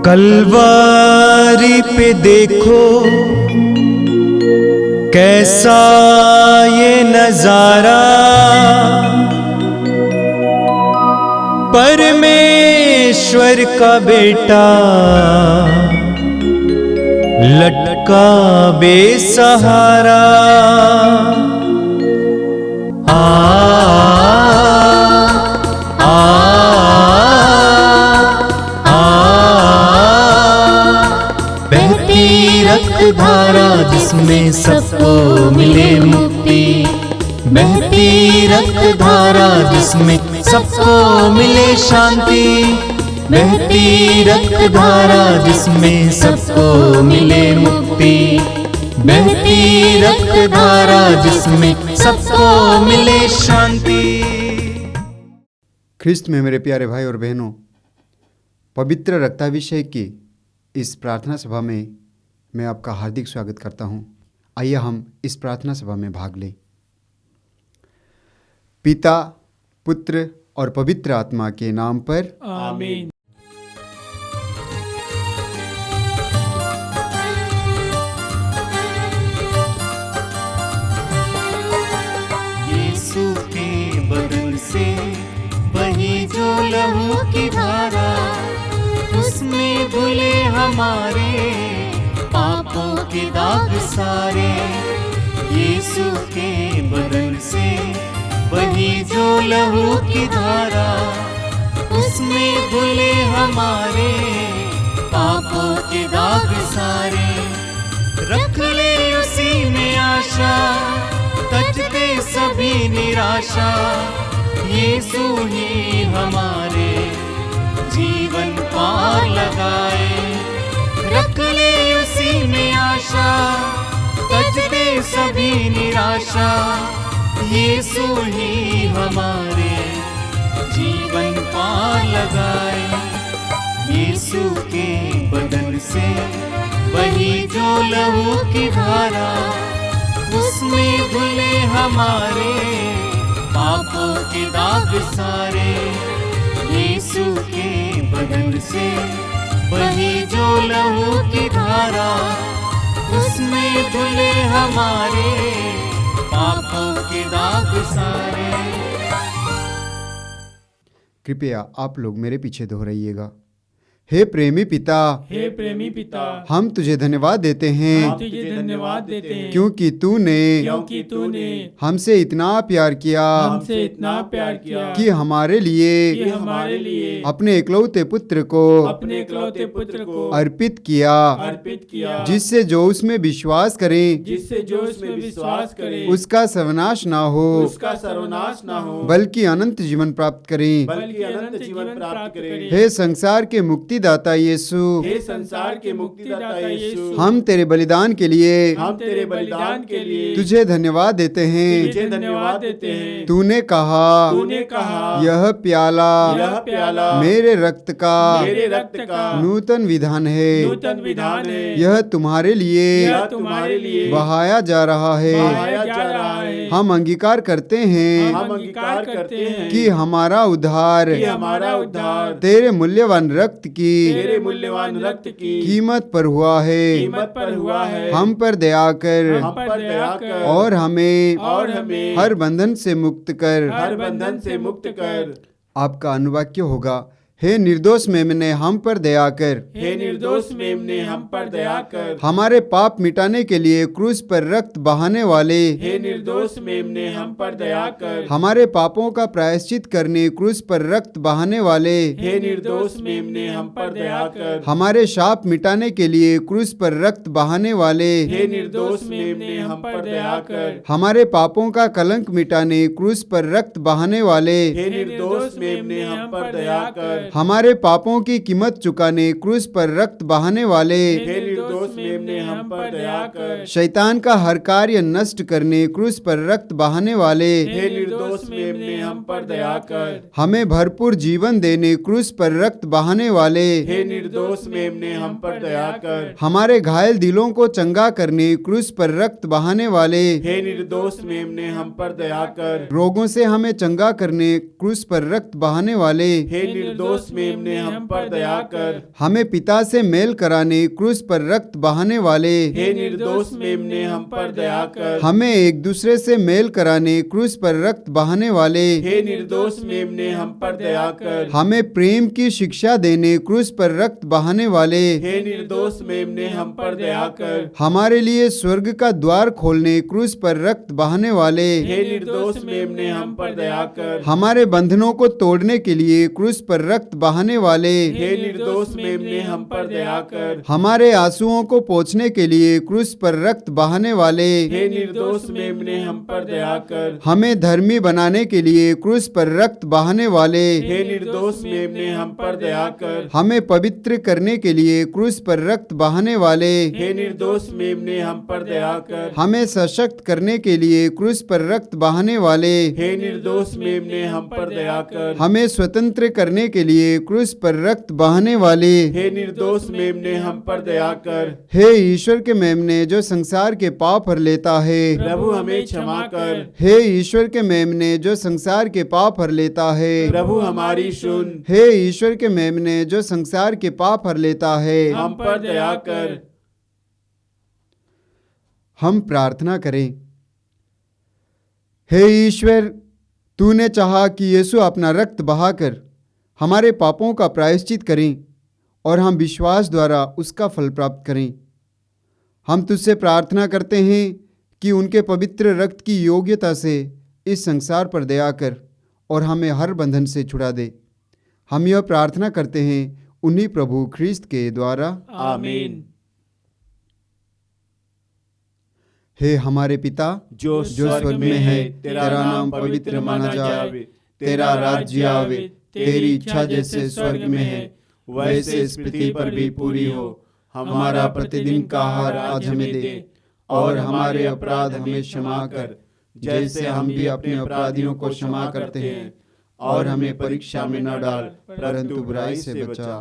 कलवारी पे देखो कैसा ये नजारा, परमेश्वर का बेटा लटका बेसहारा। बहती रक्तधारा जिसमें सबको मिले मुक्ति, बहती रक्तधारा जिसमें सबको मिले शांति, बहती रक्तधारा जिसमें सबको मिले मुक्ति, बहती रक्तधारा जिसमें सबको मिले शांति। ख्रिस्त में मेरे प्यारे भाई और बहनों, पवित्र रक्ताभिषेक की इस प्रार्थना सभा में मैं आपका हार्दिक स्वागत करता हूं। आइए हम इस प्रार्थना सभा में भाग लें। पिता, पुत्र और पवित्र आत्मा के नाम पर आमीन। यीशु के बदन से बही जो लहू की धारा, उसमें धुले हमारे पापों के दाग सारे। यीशु के बदन से बही जो लहू की धारा, उसमें धुले हमारे पापों के दाग सारे। रख ले उसी में आशा, तजते सभी निराशा। यीशु ही हमारे जीवन पार लगाए। रख ले उसी में आशा, तजते सभी निराशा। यीशु ही हमारे जीवन पार लगाए। यीशु के बदन से वही जो लहू की धारा, उसमें धुले हमारे पापों के दाग सारे। यीशु के बदन से वही जो लहू की धारा, उसमें धुले हमारे पापों के दाग सारे। कृपया आप लोग मेरे पीछे दोहराइएगा। हे प्रेमी पिता, हे प्रेमी पिता, हम तुझे धन्यवाद देते हैं हम तुझे धन्यवाद देते हैं क्योंकि क्योंकि तूने हमसे इतना प्यार किया हमसे इतना प्यार किया कि हमारे कि हमारे लिए अपने इकलौते पुत्र को अपने इकलौते पुत्र को अर्पित किया, जिससे जो उसमें विश्वास करे जिससे जो उसमें विश्वास करे उसका सर्वनाश ना हो, उसका सर्वनाश ना हो, बल्कि अनंत जीवन प्राप्त करे। बल्कि अनंत जीवन प्राप्त करे। हे संसार के मुक्तिदाता यीशु, हे संसार के मुक्तिदाता यीशु, हम तेरे बलिदान के लिए हम तेरे बलिदान के लिए तुझे धन्यवाद देते हैं। तुझे धन्यवाद देते हैं। तूने कहा यह प्याला मेरे रक्त का नूतन विधान है, यह तुम्हारे लिए बहाया जा रहा है। हम अंगीकार करते हैं कि हमारा उद्धार तेरे मूल्यवान रक्त की कीमत पर हुआ है। हम पर दया कर और हमें हर बंधन से मुक्त कर। आपका अनुवाक्य होगा, हे निर्दोष मेमने हम पर दया कर। हे निर्दोष मेमने हम पर दया कर। हमारे पाप मिटाने के लिए क्रूस पर रक्त बहाने वाले, हे निर्दोष मेमने हम पर दया कर। हमारे पापों का प्रायश्चित करने क्रूस पर रक्त बहाने वाले, हे निर्दोष मेमने हम पर दया कर। हमारे शाप मिटाने के लिए क्रूस पर रक्त बहाने वाले, हे निर्दोष मेमने हम पर दया कर। हमारे पापों का कलंक मिटाने क्रूस पर रक्त बहाने वाले, हे निर्दोष मेमने हम पर दया कर। हमारे पापों की कीमत चुकाने क्रूस पर रक्त बहाने वाले, हे निर्दोष मेमने हम पर दया कर। शैतान का हर कार्य नष्ट करने क्रूस पर रक्त बहाने वाले, हे निर्दोष मेमने हम पर दया कर। हमें भरपूर जीवन देने क्रूस पर रक्त बहाने वाले, हे निर्दोष मेमने हम पर दया कर। हमारे घायल दिलों को चंगा करने क्रूस पर रक्त बहाने वाले, हे निर्दोष मेमने हम पर दया कर। रोगों से हमें चंगा करने क्रूस पर रक्त बहाने वाले, हे निर्दोष मेमने हम पर दया कर। हमें पिता से मेल कराने क्रूस पर रक्त बहाने वाले, हे निर्दोष मेमने हम पर दया कर। हमें एक दूसरे से मेल कराने क्रूस पर रक्त बहाने वाले, हे निर्दोष मेमने हम पर दया कर। हमें प्रेम की शिक्षा देने क्रूस पर रक्त बहाने वाले, हे निर्दोष मेमने हम पर दया कर। हमारे लिए स्वर्ग का द्वार खोलने क्रूस पर रक्त बहाने वाले, हे निर्दोष मेमने हम पर दया कर। हमारे बंधनों को तोड़ने के लिए क्रूस पर रक्त बहाने वाले, हे निर्दोष मेमने हम पर दया कर। हमारे आंसुओं को पोंछने के लिए क्रूस पर रक्त बहाने वाले, हे निर्दोष मेमने हम पर दया कर। हमें धर्मी बनाने के लिए क्रूस पर रक्त बहाने वाले, हे निर्दोष मेमने हम पर दया कर। हमें पवित्र करने के लिए क्रूस पर रक्त बहाने वाले, हे निर्दोष मेमने हम पर दया कर। हमें सशक्त करने के लिए क्रूस पर रक्त बहाने वाले, हे निर्दोष मेमने हम पर दया कर। हमें स्वतंत्र करने के लिए क्रूस पर रक्त बहाने वाले, हे निर्दोष मेमने हम पर दया कर। हे ईश्वर के मेमने जो संसार के पाप हर लेता है, प्रभु हमें क्षमा कर। हे ईश्वर के मेमने जो संसार के पाप हर लेता है, प्रभु हमारी सुन। हे ईश्वर के मेमने जो संसार के पाप हर लेता है, हम पर दया कर। हम प्रार्थना करें। हे ईश्वर, तूने चाहा कि यीशु अपना रक्त बहाकर हमारे पापों का प्रायश्चित करें और हम विश्वास द्वारा उसका फल प्राप्त करें। हम तुझसे प्रार्थना करते हैं कि उनके पवित्र रक्त की योग्यता से इस संसार पर दया कर और हमें हर बंधन से छुड़ा दे। हम यह प्रार्थना करते हैं उन्हीं प्रभु ख्रीस्त के द्वारा, आमीन। हे हमारे पिता जो स्वर्ग में है, तेरा नाम पवित्र माना जावे, तेरा राज्य आवे, तेरी इच्छा जैसे स्वर्ग में है वैसे इस पृथ्वी पर भी पूरी हो। हमारा प्रतिदिन का आहार आज हमें दे, और हमारे अपराध हमें क्षमा कर जैसे हम भी अपने अपराधियों को क्षमा करते हैं, और हमें परीक्षा में न डाल परंतु बुराई से बचा।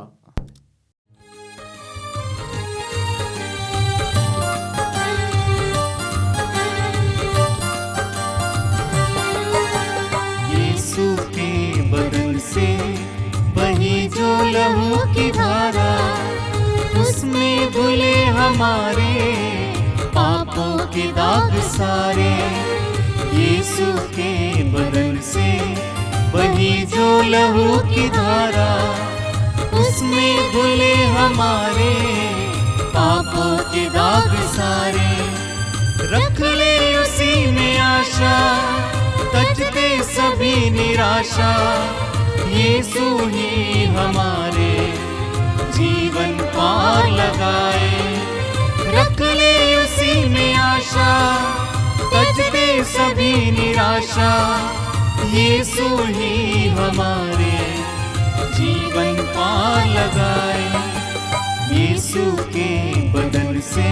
यीशु के बदन से बही जो लहू की धारा, उसमें धुले हमारे पापों के दाग सारे। यीशु के बदन से बही जो लहू की धारा, उसमें धुले हमारे पापों के दाग सारे। रख ले उसी में आशा, तजते सभी निराशा। यीशु ही हमारे जीवन पार लगाए। रख ले उसी में आशा, तजते सभी निराशा। यीशु ही हमारे जीवन पार लगाए। यीशु के बदन से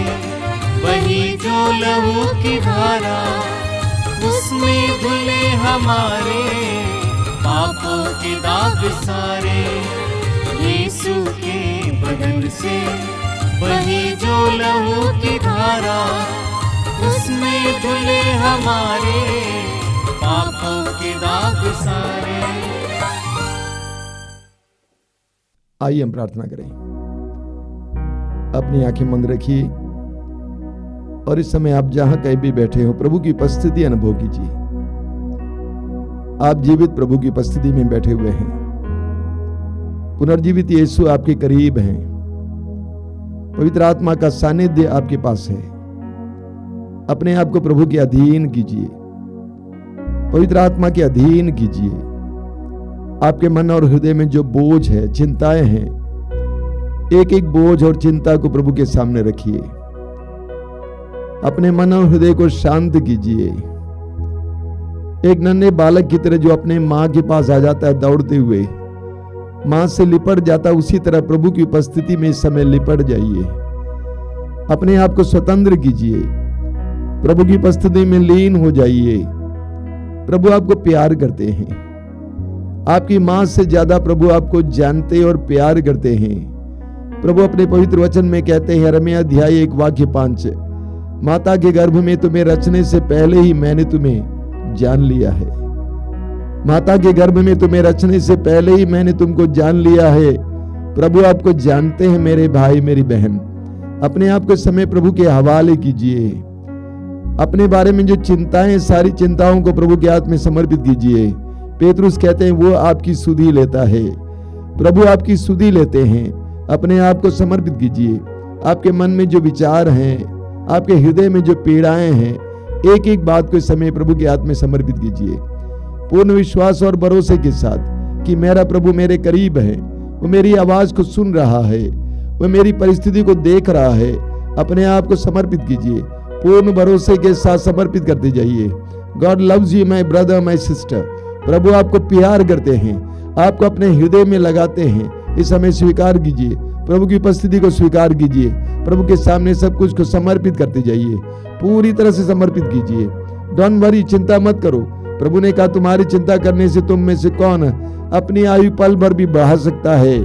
बही जो लहू की धारा, उसमें धुले हमारे पापों के दाग सारे। यीशु के बदन से बही जो लहू की धारा, उसमें धुले हमारे पापों के दाग सारे। आइए हम प्रार्थना करें। अपनी आंखें बंद रखिए और इस समय आप जहां कहीं भी बैठे हो प्रभु की उपस्थिति अनुभव कीजिए। आप जीवित प्रभु की उपस्थिति में बैठे हुए हैं। पुनर्जीवित यीशु आपके करीब हैं। पवित्र आत्मा का सानिध्य आपके पास है। अपने आप को प्रभु के अधीन कीजिए, पवित्र आत्मा के अधीन कीजिए। आपके मन और हृदय में जो बोझ है, चिंताएं हैं, एक एक बोझ और चिंता को प्रभु के सामने रखिए। अपने मन और हृदय को शांत कीजिए। एक नन्हे बालक की तरह जो अपने मां के पास आ जाता है दौड़ते हुए, मां से लिपट जाता, उसी तरह प्रभु की उपस्थिति में इस समय लिपट जाइए। अपने आप को स्वतंत्र कीजिए, प्रभु की उपस्थिति में लीन हो जाइए। प्रभु आपको प्यार करते हैं, आपकी मां से ज्यादा प्रभु आपको जानते और प्यार करते हैं। प्रभु अपने पवित्र वचन में कहते हैं, यिर्मयाह अध्याय 1 वाक्य 5, माता के गर्भ में तुम्हें रचने से पहले ही मैंने तुम्हें जान लिया है। माता के गर्भ में तुम्हें रचने से पहले ही मैंने तुमको जान लिया है। प्रभु आपको जानते हैं मेरे भाई मेरी बहन। अपने आप को समय प्रभु के हवाले कीजिए। अपने बारे में जो चिंताएं, सारी चिंताओं को प्रभु के हाथ में समर्पित कीजिए। पेतरुस कहते हैं वो आपकी सुधि लेता है। प्रभु आपकी सुधि लेते हैं। अपने आप को समर्पित कीजिए। आपके मन में जो विचार हैं, आपके हृदय में जो पीड़ाएं हैं, एक एक बात को इस समय प्रभु के हाथ में समर्पित कीजिए, पूर्ण विश्वास और भरोसे के साथ कि मेरा प्रभु मेरे करीब है, वो मेरी आवाज को सुन रहा है, वो मेरी परिस्थिति को देख रहा है। अपने आप को समर्पित कीजिए, पूर्ण भरोसे के साथ समर्पित करते जाइए। God loves you my brother my sister. प्रभु आपको प्यार करते हैं, आपको अपने हृदय में लगाते हैं। इस समय स्वीकार कीजिए, प्रभु की उपस्थिति को स्वीकार कीजिए। प्रभु के सामने सब कुछ को समर्पित करते जाइए, पूरी तरह से समर्पित कीजिए। डोंट वरी, चिंता मत करो। प्रभु ने कहा तुम्हारी चिंता करने से तुम में से कौन अपनी आयु पल भर भी बढ़ा सकता है?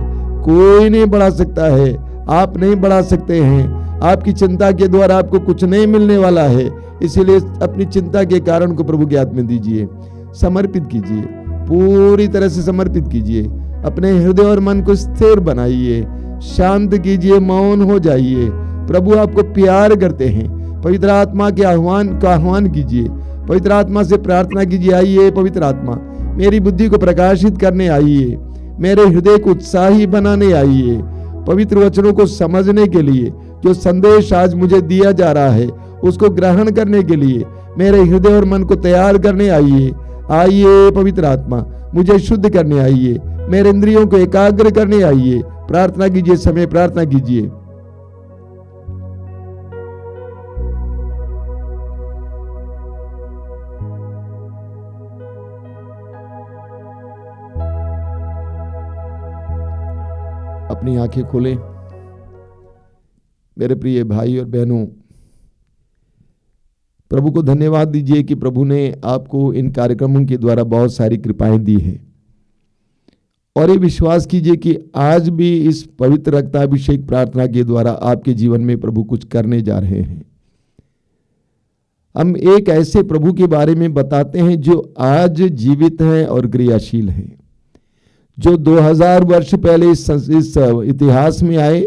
कोई नहीं बढ़ा सकता है, आप नहीं बढ़ा सकते हैं। आपकी चिंता के द्वारा आपको कुछ नहीं मिलने वाला है। इसीलिए अपनी चिंता के कारण को प्रभु के हाथ में दीजिए, समर्पित कीजिए, पूरी तरह से समर्पित कीजिए। अपने हृदय और मन को स्थिर बनाइए, शांत कीजिए, मौन हो जाइए। प्रभु आपको प्यार करते हैं। पवित्र आत्मा के आह्वान कीजिए, पवित्र आत्मा से प्रार्थना कीजिए, आइए पवित्र आत्मा मेरी बुद्धि को प्रकाशित करने आइए, मेरे हृदय को उत्साही बनाने आइए। पवित्र वचनों को समझने के लिए जो संदेश आज मुझे दिया जा रहा है उसको ग्रहण करने के लिए मेरे हृदय और मन को तैयार करने आइए। आइए पवित्र आत्मा मुझे शुद्ध करने आइए, मेरे इंद्रियों को एकाग्र करने आइए। प्रार्थना कीजिए, समय प्रार्थना कीजिए। अपनी आंखें खोलें। मेरे प्रिय भाई और बहनों, प्रभु को धन्यवाद दीजिए कि प्रभु ने आपको इन कार्यक्रमों के द्वारा बहुत सारी कृपाएं दी हैं। और ये विश्वास कीजिए कि आज भी इस पवित्र रक्ताभिषेक प्रार्थना के द्वारा आपके जीवन में प्रभु कुछ करने जा रहे हैं। हम एक ऐसे प्रभु के बारे में बताते हैं जो आज जीवित हैं और क्रियाशील हैं, जो 2000 वर्ष पहले इस इतिहास में आए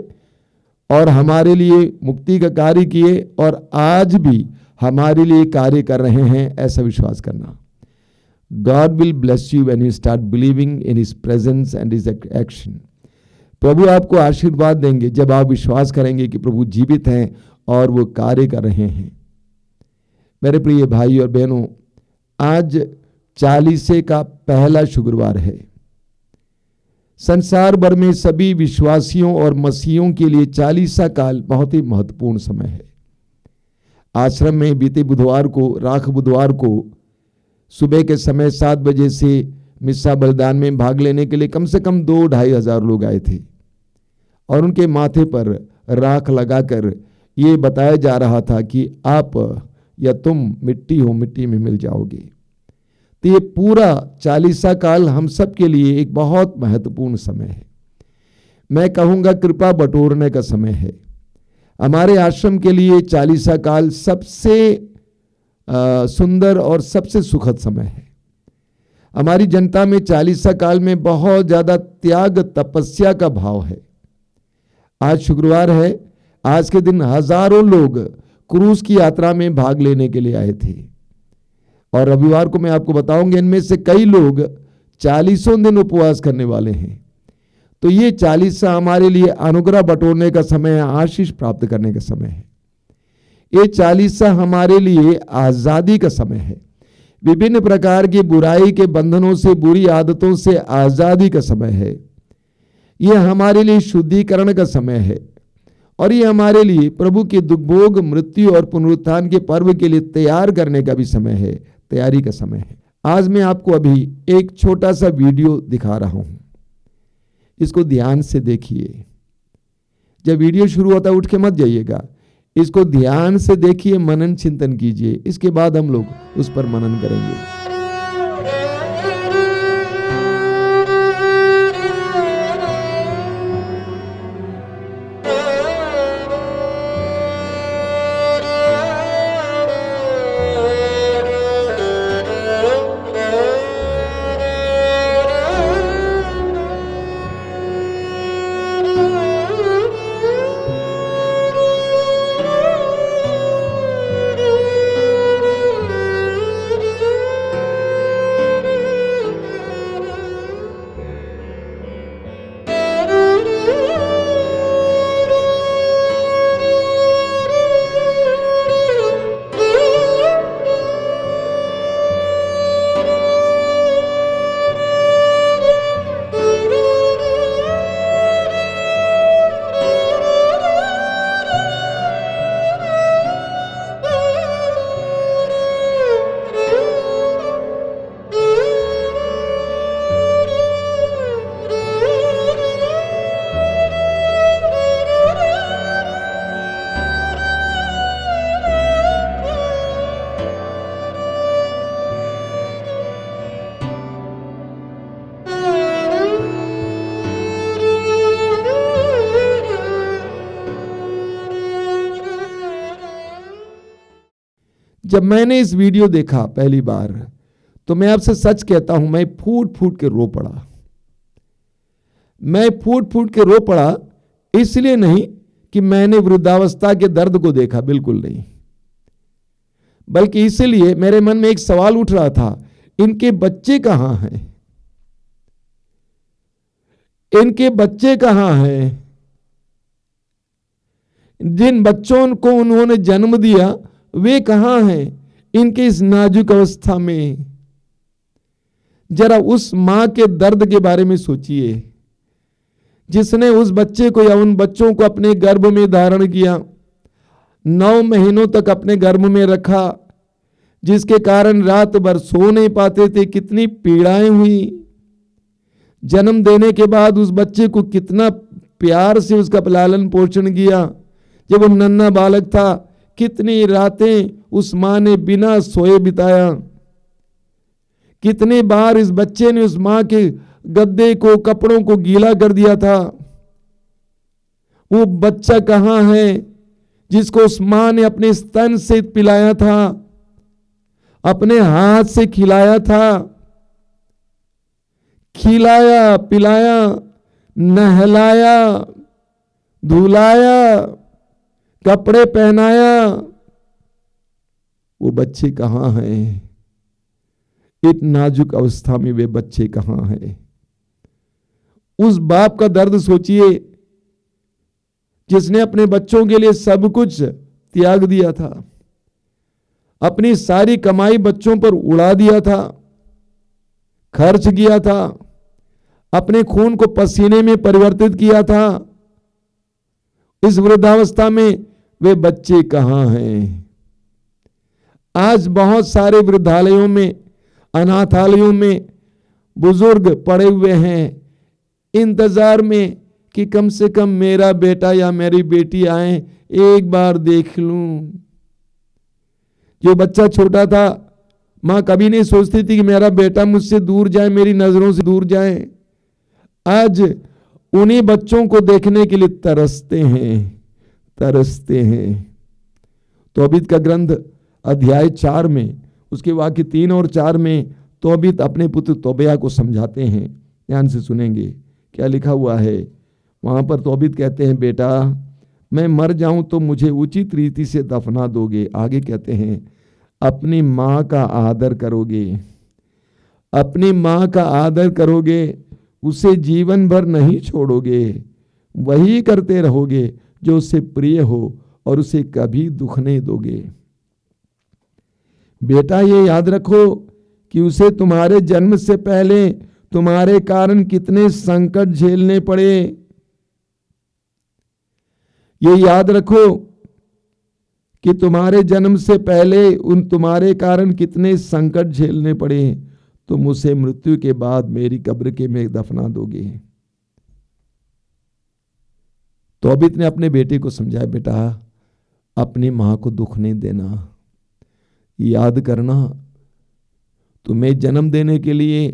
और हमारे लिए मुक्ति का कार्य किए और आज भी हमारे लिए कार्य कर रहे हैं, ऐसा विश्वास करना। God will bless you when you start believing in His presence and His action. प्रभु आपको आशीर्वाद देंगे जब आप विश्वास करेंगे कि प्रभु जीवित हैं और वो कार्य कर रहे हैं। मेरे प्रिय भाई और बहनों, आज 40 का पहला शुक्रवार है। संसार भर में सभी विश्वासियों और मसीहियों के लिए 40 काल बहुत ही महत्वपूर्ण समय है। आश्रम में बीते बुधवार को, राख बुधवार को सुबह के समय 7 बजे से मिस्सा बलिदान में भाग लेने के लिए कम से कम 2-2.5 हजार लोग आए थे और उनके माथे पर राख लगाकर ये बताया जा रहा था कि आप या तुम मिट्टी हो, मिट्टी में मिल जाओगे। तो ये पूरा 40 काल हम सब के लिए एक बहुत महत्वपूर्ण समय है। मैं कहूँगा कृपा बटोरने का समय है। हमारे आश्रम के लिए 40 काल सबसे सुंदर और सबसे सुखद समय है। हमारी जनता में 40 काल में बहुत ज्यादा त्याग, तपस्या का भाव है। आज शुक्रवार है, आज के दिन हजारों लोग क्रूज की यात्रा में भाग लेने के लिए आए थे और रविवार को मैं आपको बताऊंगा इनमें से कई लोग 40 दिन उपवास करने वाले हैं। तो ये 40 हमारे लिए अनुग्रह बटोरने का समय है, आशीष प्राप्त करने का समय है। ये 40 हमारे लिए आजादी का समय है, विभिन्न प्रकार की बुराई के बंधनों से, बुरी आदतों से आजादी का समय है। ये हमारे लिए शुद्धिकरण का समय है और ये हमारे लिए प्रभु के दुख भोग, मृत्यु और पुनरुत्थान के पर्व के लिए तैयार करने का भी समय है, तैयारी का समय है। आज मैं आपको अभी एक छोटा सा वीडियो दिखा रहा हूं, इसको ध्यान से देखिए। जब वीडियो शुरू होता है उठ के मत जाइएगा। इसको ध्यान से देखिए, मनन चिंतन कीजिए, इसके बाद हम लोग उस पर मनन करेंगे। जब मैंने इस वीडियो देखा पहली बार, तो मैं आपसे सच कहता हूं, मैं फूट फूट के रो पड़ा। मैं फूट फूट के रो पड़ा इसलिए नहीं कि मैंने वृद्धावस्था के दर्द को देखा, बिल्कुल नहीं, बल्कि इसलिए मेरे मन में एक सवाल उठ रहा था, इनके बच्चे कहां हैं? इनके बच्चे कहां हैं? जिन बच्चों को उन्होंने जन्म दिया वे कहां हैं इनके इस नाजुक अवस्था में? जरा उस मां के दर्द के बारे में सोचिए, जिसने उस बच्चे को या उन बच्चों को अपने गर्भ में धारण किया, 9 महीनों तक अपने गर्भ में रखा, जिसके कारण रात भर सो नहीं पाते थे, कितनी पीड़ाएं हुई। जन्म देने के बाद उस बच्चे को कितना प्यार से उसका लालन पोषण किया। जब वो नन्हा बालक था, कितनी रातें उस मां ने बिना सोए बिताया। कितने बार इस बच्चे ने उस मां के गद्दे को, कपड़ों को गीला कर दिया था। वो बच्चा कहां है जिसको उस मां ने अपने स्तन से पिलाया था, अपने हाथ से खिलाया था, खिलाया, पिलाया, नहलाया, धुलाया, कपड़े पहनाया? वो बच्चे कहां हैं? एक नाजुक अवस्था में वे बच्चे कहां हैं? उस बाप का दर्द सोचिए, जिसने अपने बच्चों के लिए सब कुछ त्याग दिया था, अपनी सारी कमाई बच्चों पर उड़ा दिया था, खर्च किया था, अपने खून को पसीने में परिवर्तित किया था। इस वृद्धावस्था में वे बच्चे कहां हैं? आज बहुत सारे वृद्धालयों में, अनाथालयों में बुजुर्ग पड़े हुए हैं, इंतजार में कि कम से कम मेरा बेटा या मेरी बेटी आए, एक बार देख लूं। जो बच्चा छोटा था, मां कभी नहीं सोचती थी कि मेरा बेटा मुझसे दूर जाए, मेरी नजरों से दूर जाए। आज उन्हीं बच्चों को देखने के लिए तरसते हैं। तौबीत का ग्रंथ अध्याय 4 में, उसके वाक्य 3 और 4 में तौबीत अपने पुत्र तोबिया को समझाते हैं। ध्यान से सुनेंगे क्या लिखा हुआ है। वहां पर तौबीत कहते हैं, बेटा मैं मर जाऊं तो मुझे उचित रीति से दफना दोगे। आगे कहते हैं, अपनी मां का आदर करोगे, अपनी मां का आदर करोगे, उसे जीवन भर नहीं छोड़ोगे, वही करते रहोगे जो उससे प्रिय हो और उसे कभी दुख नहीं दोगे। बेटा ये याद रखो कि उसे तुम्हारे जन्म से पहले तुम्हारे कारण कितने संकट झेलने पड़े। ये याद रखो कि तुम्हारे जन्म से पहले तुम्हारे कारण कितने संकट झेलने पड़े। तुम उसे मृत्यु के बाद मेरी कब्र के में दफना दोगे। तौबीत ने अपने बेटे को समझाया, बेटा अपनी माँ को दुख नहीं देना। याद करना, तुम्हें जन्म देने के लिए,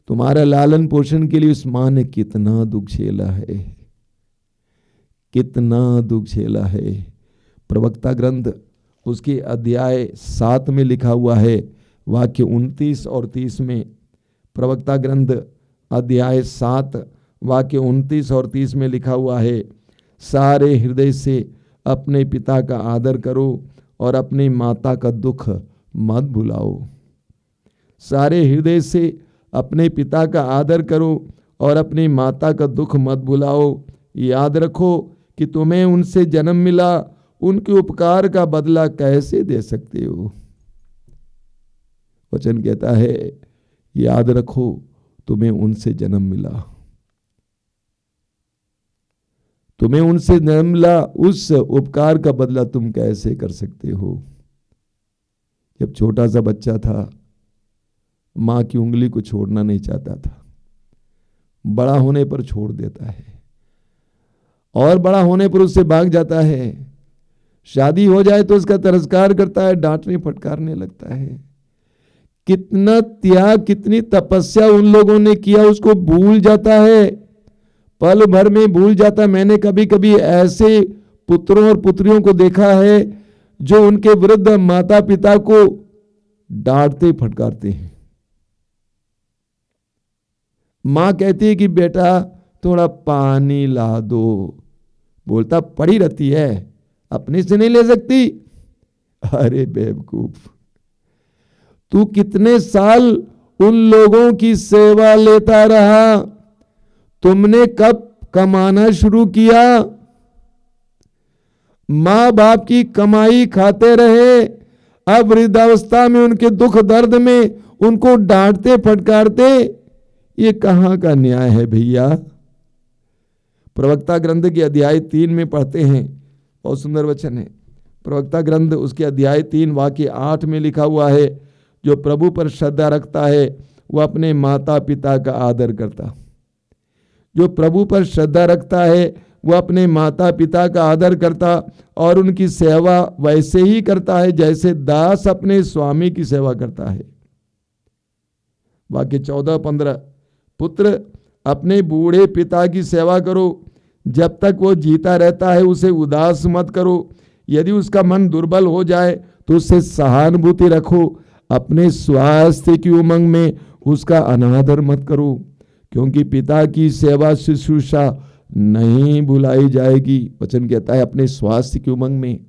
तुम्हारा लालन पोषण के लिए उस माँ ने कितना दुख झेला है, कितना दुख झेला है। प्रवक्ता ग्रंथ उसके अध्याय 7 में लिखा हुआ है, वाक्य 29 और 30 में। प्रवक्ता ग्रंथ अध्याय 7 वाक्य 29 और 30 में लिखा हुआ है, सारे हृदय से अपने पिता का आदर करो और अपनी माता का दुख मत भुलाओ। सारे हृदय से अपने पिता का आदर करो और अपनी माता का दुख मत भुलाओ। याद रखो कि तुम्हें उनसे जन्म मिला, उनके उपकार का बदला कैसे दे सकते हो। वचन कहता है, याद रखो तुम्हें उनसे जन्म मिला, तुम्हें उनसे जन्म मिला, उस उपकार का बदला तुम कैसे कर सकते हो। जब छोटा सा बच्चा था, मां की उंगली को छोड़ना नहीं चाहता था, बड़ा होने पर छोड़ देता है और बड़ा होने पर उससे भाग जाता है। शादी हो जाए तो उसका तिरस्कार करता है, डांटने फटकारने लगता है। कितना त्याग, कितनी तपस्या उन लोगों ने किया, उसको भूल जाता है, पल भर में भूल जाता है। मैंने कभी कभी ऐसे पुत्रों और पुत्रियों को देखा है जो उनके विरुद्ध माता पिता को डांटते फटकारते हैं। मां कहती है कि बेटा थोड़ा पानी ला दो, बोलता पड़ी रहती है, अपने से नहीं ले सकती। अरे बेवकूफ, तू कितने साल उन लोगों की सेवा लेता रहा, तुमने कब कमाना शुरू किया। मां बाप की कमाई खाते रहे, अब वृद्धावस्था में उनके दुख दर्द में उनको डांटते फटकारते, ये कहां का न्याय है भैया। प्रवक्ता ग्रंथ के अध्याय 3 में पढ़ते हैं, बहुत सुंदर वचन है। प्रवक्ता ग्रंथ उसके अध्याय 3 वाक्य 8 में लिखा हुआ है, जो प्रभु पर श्रद्धा रखता है वह अपने माता पिता का आदर करता। जो प्रभु पर श्रद्धा रखता है वह अपने माता पिता का आदर करता और उनकी सेवा वैसे ही करता है जैसे दास अपने स्वामी की सेवा करता है। वाक्य 14-15, पुत्र अपने बूढ़े पिता की सेवा करो, जब तक वो जीता रहता है उसे उदास मत करो। यदि उसका मन दुर्बल हो जाए तो उससे सहानुभूति रखो, अपने स्वास्थ्य की उमंग में उसका अनादर मत करो, क्योंकि पिता की सेवा शुश्रूषा नहीं भुलाई जाएगी। वचन कहता है अपने स्वास्थ्य की उमंग में,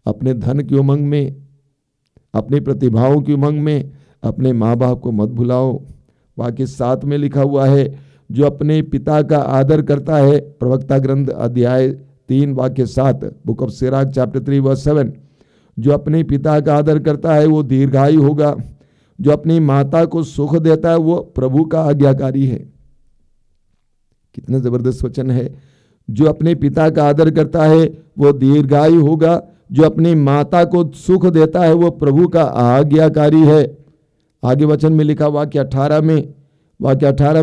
अपने धन की उमंग में, अपनी प्रतिभाओं की उमंग में अपने माँ बाप को मत भुलाओ। वाक्य 7 में लिखा हुआ है, जो अपने पिता का आदर करता है। प्रवक्ता ग्रंथ अध्याय 3 वाक्य 7, book of Sirach chapter 3 verse 7, जो अपने पिता का आदर करता है वो दीर्घायु होगा। जो अपनी माता को सुख देता है वो प्रभु का आज्ञाकारी है। कितना जबरदस्त वचन है। जो अपने पिता का आदर करता है वो दीर्घायु होगा, जो अपनी माता को सुख देता है वो प्रभु का आज्ञाकारी है। आगे वचन में लिखा वाक्य 18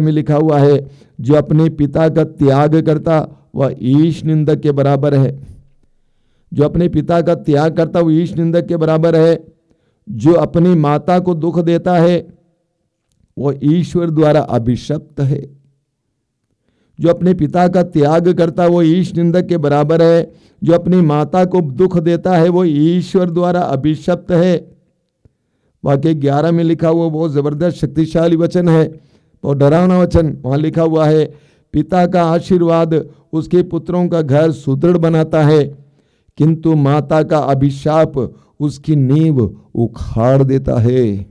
में लिखा हुआ है, जो अपने पिता का त्याग करता वह ईश निंदक के बराबर है। जो अपने पिता का त्याग करता वो ईश निंदक के बराबर है। जो अपनी माता को दुख देता है वो ईश्वर द्वारा अभिशप्त है। जो अपने पिता का त्याग करता वो ईश निंदक के बराबर है। जो अपनी माता को दुख देता है वो ईश्वर द्वारा अभिशप्त है। वाक्य 11 में लिखा हुआ बहुत जबरदस्त शक्तिशाली वचन है और डरावना वचन। वहां लिखा हुआ है, पिता का आशीर्वाद उसके पुत्रों का घर सुदृढ़ बनाता है, किंतु माता का अभिशाप उसकी नींव उखाड़ देता है।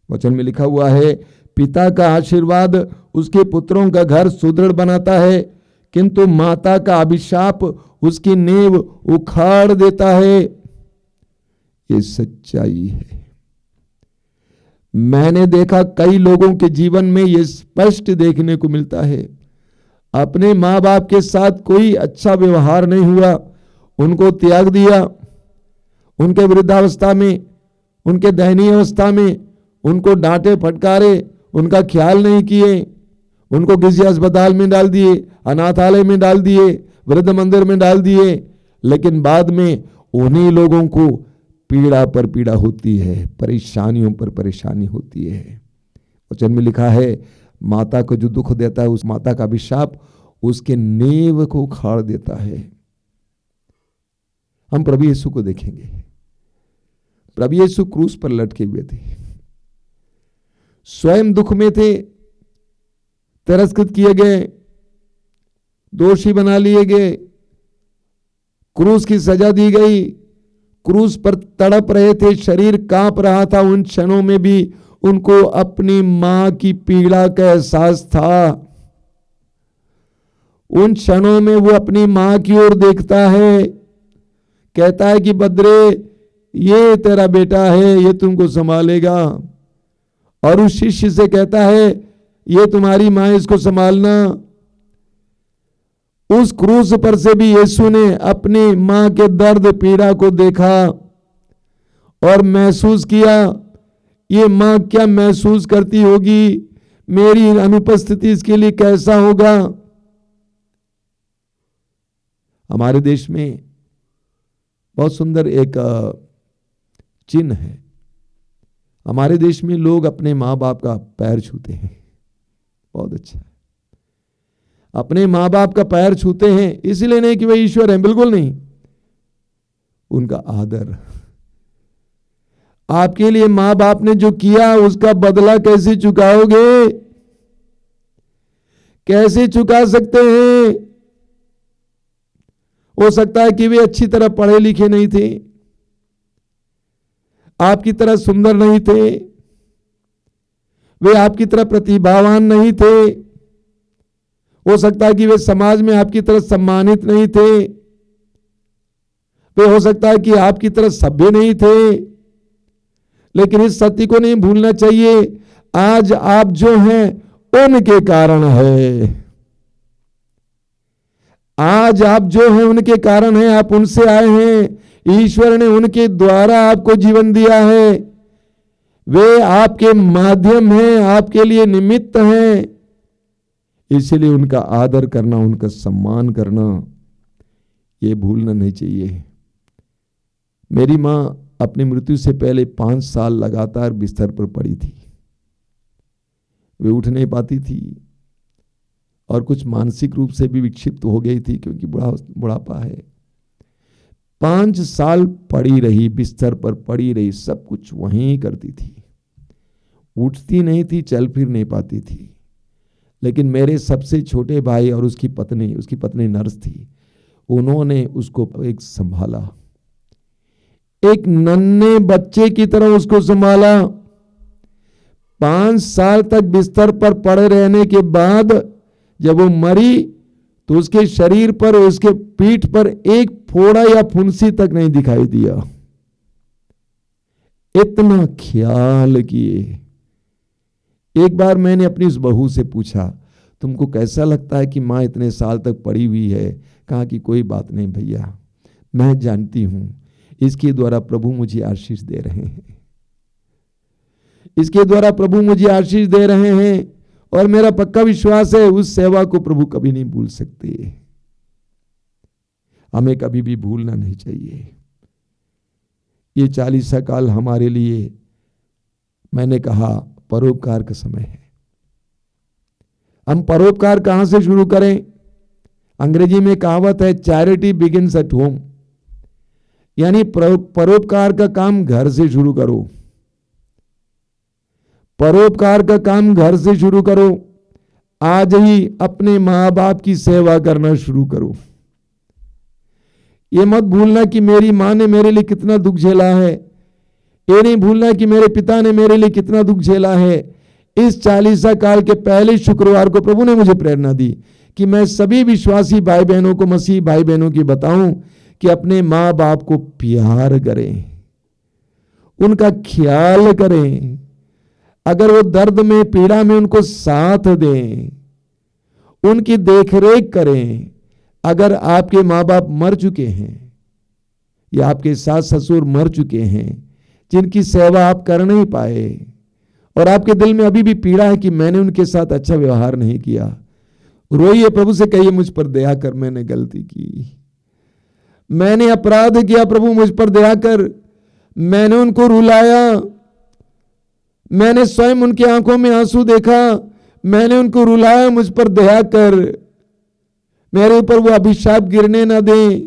वचन में लिखा हुआ है, पिता का आशीर्वाद उसके पुत्रों का घर सुदृढ़ बनाता है, किंतु माता का अभिशाप उसकी नींव उखाड़ देता है। ये सच्चाई है। मैंने देखा कई लोगों के जीवन में ये स्पष्ट देखने को मिलता है। अपने माँ बाप के साथ कोई अच्छा व्यवहार नहीं हुआ, उनको त्याग दिया, उनके वृद्धावस्था में, उनके दयनीय अवस्था में उनको डांटे फटकारे, उनका ख्याल नहीं किए, उनको किसी अस्पताल में डाल दिए, अनाथालय में डाल दिए, वृद्ध मंदिर में डाल दिए, लेकिन बाद में उन्हीं लोगों को पीड़ा पर पीड़ा होती है, परेशानियों पर परेशानी होती है। वचन में लिखा है, माता को जो दुख देता है, उस माता का अभिशाप उसके नींव को उखाड़ देता है। हम प्रभु यीशु को देखेंगे। प्रभु यीशु क्रूस पर लटके हुए थे, स्वयं दुख में थे, तिरस्कृत किए गए, दोषी बना लिए गए, क्रूस की सजा दी गई, क्रूस पर तड़प रहे थे, शरीर कांप रहा था। उन क्षणों में भी उनको अपनी मां की पीड़ा का एहसास था। उन क्षणों में वो अपनी मां की ओर देखता है, कहता है कि बद्रे, ये तेरा बेटा है, ये तुमको संभालेगा। और उस शिष्य से कहता है, ये तुम्हारी मां, इसको संभालना। उस क्रूस पर से भी यीशु ने अपनी मां के दर्द पीड़ा को देखा और महसूस किया, ये मां क्या महसूस करती होगी, मेरी अनुपस्थिति इसके लिए कैसा होगा। हमारे देश में बहुत सुंदर एक चिन्ह है। हमारे देश में लोग अपने माँ बाप का पैर छूते हैं, बहुत अच्छा है। अपने माँ बाप का पैर छूते हैं, इसलिए नहीं कि वे ईश्वर हैं, बिल्कुल नहीं, उनका आदर। आपके लिए माँ बाप ने जो किया उसका बदला कैसे चुकाओगे, कैसे चुका सकते हैं। हो सकता है कि वे अच्छी तरह पढ़े लिखे नहीं थे, आपकी तरह सुंदर नहीं थे, वे आपकी तरह प्रतिभावान नहीं थे, हो सकता है कि वे समाज में आपकी तरह सम्मानित नहीं थे, वे हो सकता है कि आपकी तरह सभ्य नहीं थे। लेकिन इस सत्य को नहीं भूलना चाहिए, आज आप जो हैं उनके कारण है। आज आप जो हैं उनके कारण हैं, आप उनसे आए हैं। ईश्वर ने उनके द्वारा आपको जीवन दिया है, वे आपके माध्यम हैं, आपके लिए निमित्त हैं। इसलिए उनका आदर करना, उनका सम्मान करना, ये भूलना नहीं चाहिए। मेरी मां अपनी मृत्यु से पहले 5 साल लगातार बिस्तर पर पड़ी थी, वे उठ नहीं पाती थी और कुछ मानसिक रूप से भी विक्षिप्त हो गई थी, क्योंकि बुढ़ापा है। 5 साल पड़ी रही, बिस्तर पर पड़ी रही, सब कुछ वहीं करती थी, उठती नहीं थी, चल फिर नहीं पाती थी। लेकिन मेरे सबसे छोटे भाई और उसकी पत्नी नर्स थी, उन्होंने उसको एक संभाला, एक नन्हे बच्चे की तरह उसको संभाला। 5 साल तक बिस्तर पर पड़े रहने के बाद जब वो मरी तो उसके शरीर पर, उसके पीठ पर एक फोड़ा या फुंसी तक नहीं दिखाई दिया। इतना ख्याल किए। एक बार मैंने अपनी उस बहू से पूछा, तुमको कैसा लगता है कि मां इतने साल तक पड़ी हुई है? कहा कि कोई बात नहीं भैया, मैं जानती हूं इसके द्वारा प्रभु मुझे आशीष दे रहे हैं, इसके द्वारा प्रभु मुझे आशीष दे रहे हैं, और मेरा पक्का विश्वास है उस सेवा को प्रभु कभी नहीं भूल सकते। हमें कभी भी भूलना नहीं चाहिए। ये 40 काल हमारे लिए, मैंने कहा, परोपकार का समय है। हम परोपकार कहां से शुरू करें? अंग्रेजी में कहावत है, चैरिटी बिगिंस एट होम, यानी परोपकार का काम घर से शुरू करो। परोपकार का काम घर से शुरू करो। आज ही अपने माँ बाप की सेवा करना शुरू करो। ये मत भूलना कि मेरी माँ ने मेरे लिए कितना दुख झेला है, ये नहीं भूलना कि मेरे पिता ने मेरे लिए कितना दुख झेला है। इस 40 काल के पहले शुक्रवार को प्रभु ने मुझे प्रेरणा दी कि मैं सभी विश्वासी भाई बहनों को, मसीह भाई बहनों की बताऊं कि अपने माँ बाप को प्यार करें, उनका ख्याल करें, अगर वो दर्द में, पीड़ा में, उनको साथ दें, उनकी देखरेख करें। अगर आपके माँ बाप मर चुके हैं या आपके सास ससुर मर चुके हैं, जिनकी सेवा आप कर नहीं पाए, और आपके दिल में अभी भी पीड़ा है कि मैंने उनके साथ अच्छा व्यवहार नहीं किया, रोइए, प्रभु से कहिए, मुझ पर दया कर, मैंने गलती की, मैंने अपराध किया, प्रभु मुझ पर दया कर। मैंने उनको रुलाया, मैंने स्वयं उनकी आंखों में आंसू देखा, मैंने उनको रुलाया, मुझ पर दया कर, मेरे ऊपर वो अभिशाप गिरने ना दे।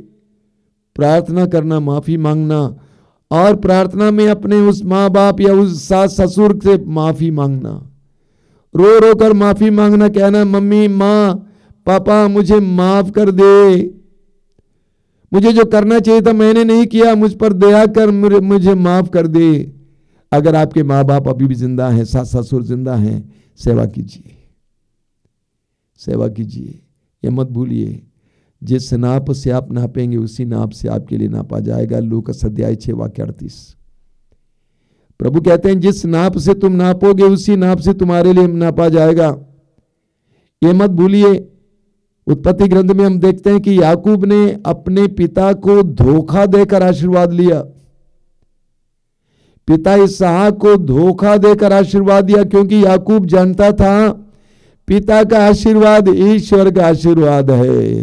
प्रार्थना करना, माफी मांगना, और प्रार्थना में अपने उस माँ बाप या उस सास ससुर से माफी मांगना, रो रो कर माफी मांगना, कहना मम्मी माँ पापा मुझे माफ कर दे, मुझे जो करना चाहिए था मैंने नहीं किया, मुझ पर दया कर, मुझे माफ कर दे। अगर आपके माँ बाप अभी भी जिंदा हैं, सास ससुर जिंदा हैं, सेवा कीजिए, सेवा कीजिए। ये मत भूलिए, जिस नाप से आप नापेंगे उसी नाप से आपके लिए नापा जाएगा। लूका अध्याय 6 वाक्य 38। प्रभु कहते हैं जिस नाप से तुम नापोगे उसी नाप से तुम्हारे लिए नापा जाएगा। ये मत भूलिए। उत्पत्ति ग्रंथ में हम देखते हैं कि याकूब ने अपने पिता को धोखा देकर आशीर्वाद लिया, पिता इसहाक को धोखा देकर आशीर्वाद दिया, क्योंकि याकूब जानता था पिता का आशीर्वाद ईश्वर का आशीर्वाद है।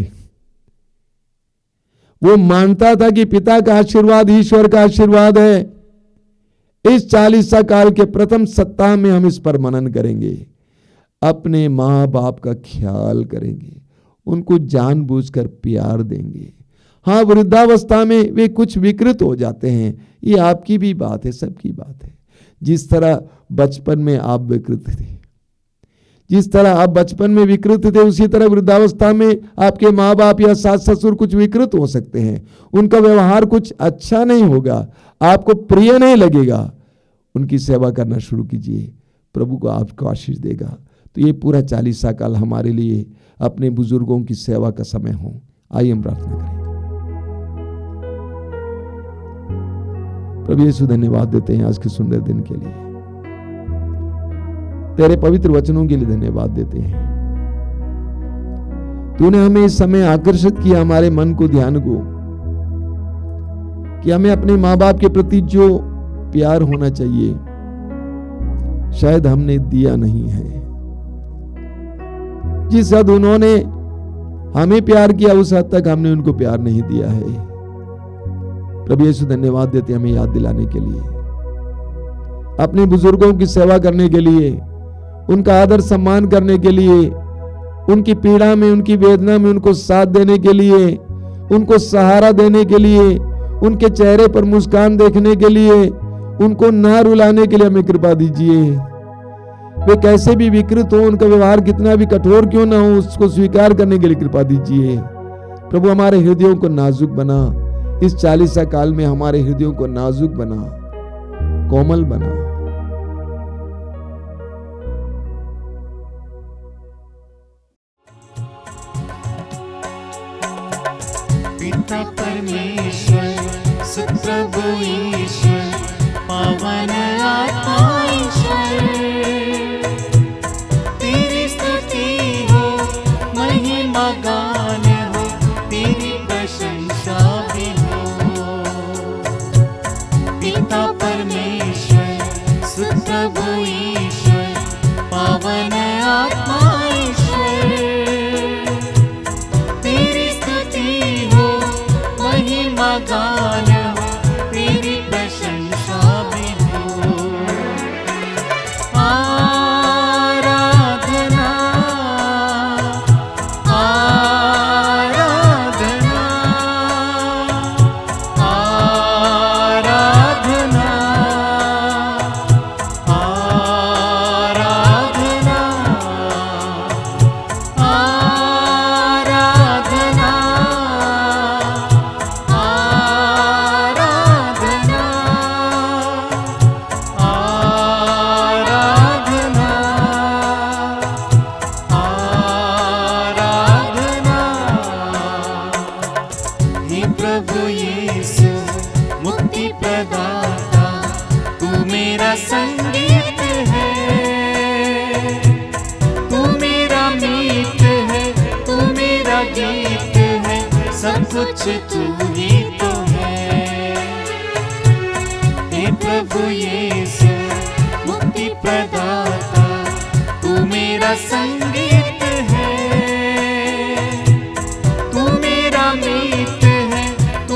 वो मानता था कि पिता का आशीर्वाद ईश्वर का आशीर्वाद है। इस 40 काल के प्रथम सप्ताह में हम इस पर मनन करेंगे, अपने माँ बाप का ख्याल करेंगे, उनको जानबूझकर प्यार देंगे। हाँ, वृद्धावस्था में वे कुछ विकृत हो जाते हैं, ये आपकी भी बात है, सबकी बात है। जिस तरह बचपन में आप विकृत थे, जिस तरह आप बचपन में विकृत थे, उसी तरह वृद्धावस्था में आपके माँ बाप या सास ससुर कुछ विकृत हो सकते हैं। उनका व्यवहार कुछ अच्छा नहीं होगा, आपको प्रिय नहीं लगेगा। उनकी सेवा करना शुरू कीजिए, प्रभु को आपको आशीष देगा। तो ये पूरा 40 काल हमारे लिए अपने बुजुर्गों की सेवा का समय हो। आइए हम प्रार्थना करें। प्रभु यीशु धन्यवाद देते हैं आज के सुंदर दिन के लिए, तेरे पवित्र वचनों के लिए धन्यवाद देते हैं। तूने हमें इस समय आकर्षित किया, हमारे मन को, ध्यान को, कि हमें अपने माँ बाप के प्रति जो प्यार होना चाहिए शायद हमने दिया नहीं है। जिस हद उन्होंने हमें प्यार किया उस हद तक हमने उनको प्यार नहीं दिया है। प्रभु यीशु धन्यवाद देते हैं हमें याद दिलाने के लिए, अपने बुजुर्गों की सेवा करने के लिए, उनका आदर सम्मान करने के लिए, उनकी पीड़ा में, उनकी वेदना में उनको साथ देने के लिए, उनको सहारा देने के लिए, उनके चेहरे पर मुस्कान देखने के लिए, उनको ना रुलाने के लिए हमें कृपा दीजिए। वे कैसे भी विकृत हो, उनका व्यवहार कितना भी कठोर क्यों ना हो, उसको स्वीकार करने के लिए कृपा दीजिए। प्रभु हमारे हृदयों को नाजुक बना, इस 40 काल में हमारे हृदयों को नाजुक बना, कोमल बना। पिता परमेश्वर, सुत प्रभु ईश्वर, पावन आत्मा ईश्वर, तेरी स्तुति हो, महिमा गान हो, तेरी प्रशंसा भी हो। पिता परमेश्वर, सुत प्रभु ईश्वर, पावन आत्मा ईश्वर, तेरी स्तुति हो, महिमा गान हो, तेरी प्रशंसा भी हो। आराधना, आराधना, आराधना, आराधना, आराधना, आराधना, हे प्रभु यीशु मुक्ति प्रदाता, तू मेरा संगीत है, तू मेरा मीत है, तू मेरा गीत है, सब कुछ तू ही तो है। हे प्रभु यीशु मुक्ति प्रदाता, तू मेरा संगीत है, तू मेरा मीत है, तू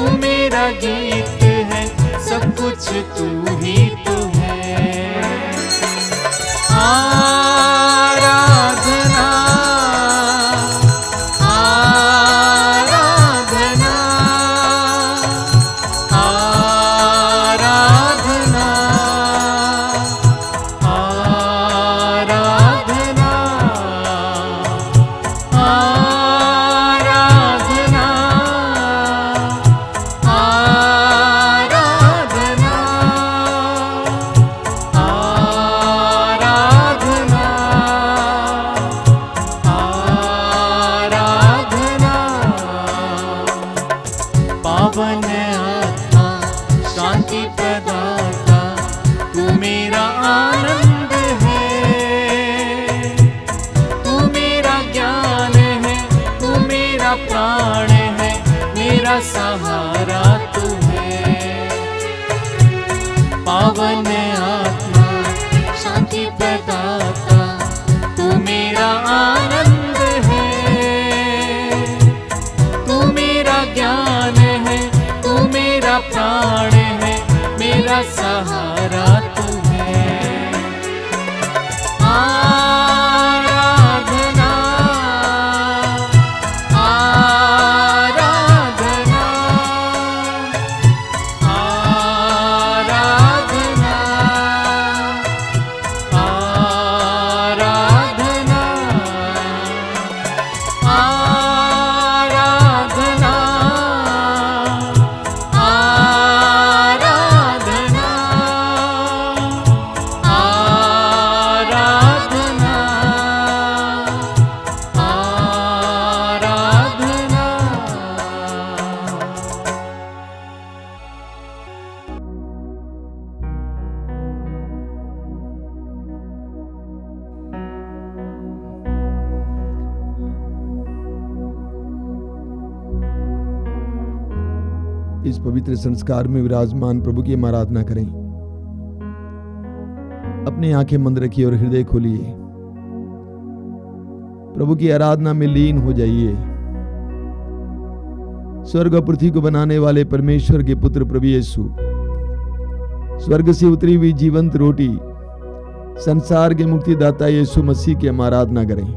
सहारा तू है। पावन आत्मा शांति प्रदाता तू मेरा आनंद है। तू मेरा ज्ञान है, तू मेरा प्राण है, मेरा सहारा तू है। आराधना आराधना आराधना आराधना आराधना आराधना आराधना आराधना। इस पवित्र संस्कार में विराजमान प्रभु की आराधना करें। अपनी आंखें बंद रखिए और हृदय खोलिए। प्रभु की आराधना में लीन हो जाइए। स्वर्ग और पृथ्वी को बनाने वाले परमेश्वर के पुत्र प्रभु यीशु, स्वर्ग से उतरी हुई जीवंत रोटी, संसार के मुक्तिदाता यीशु मसीह की हम आराधना करें।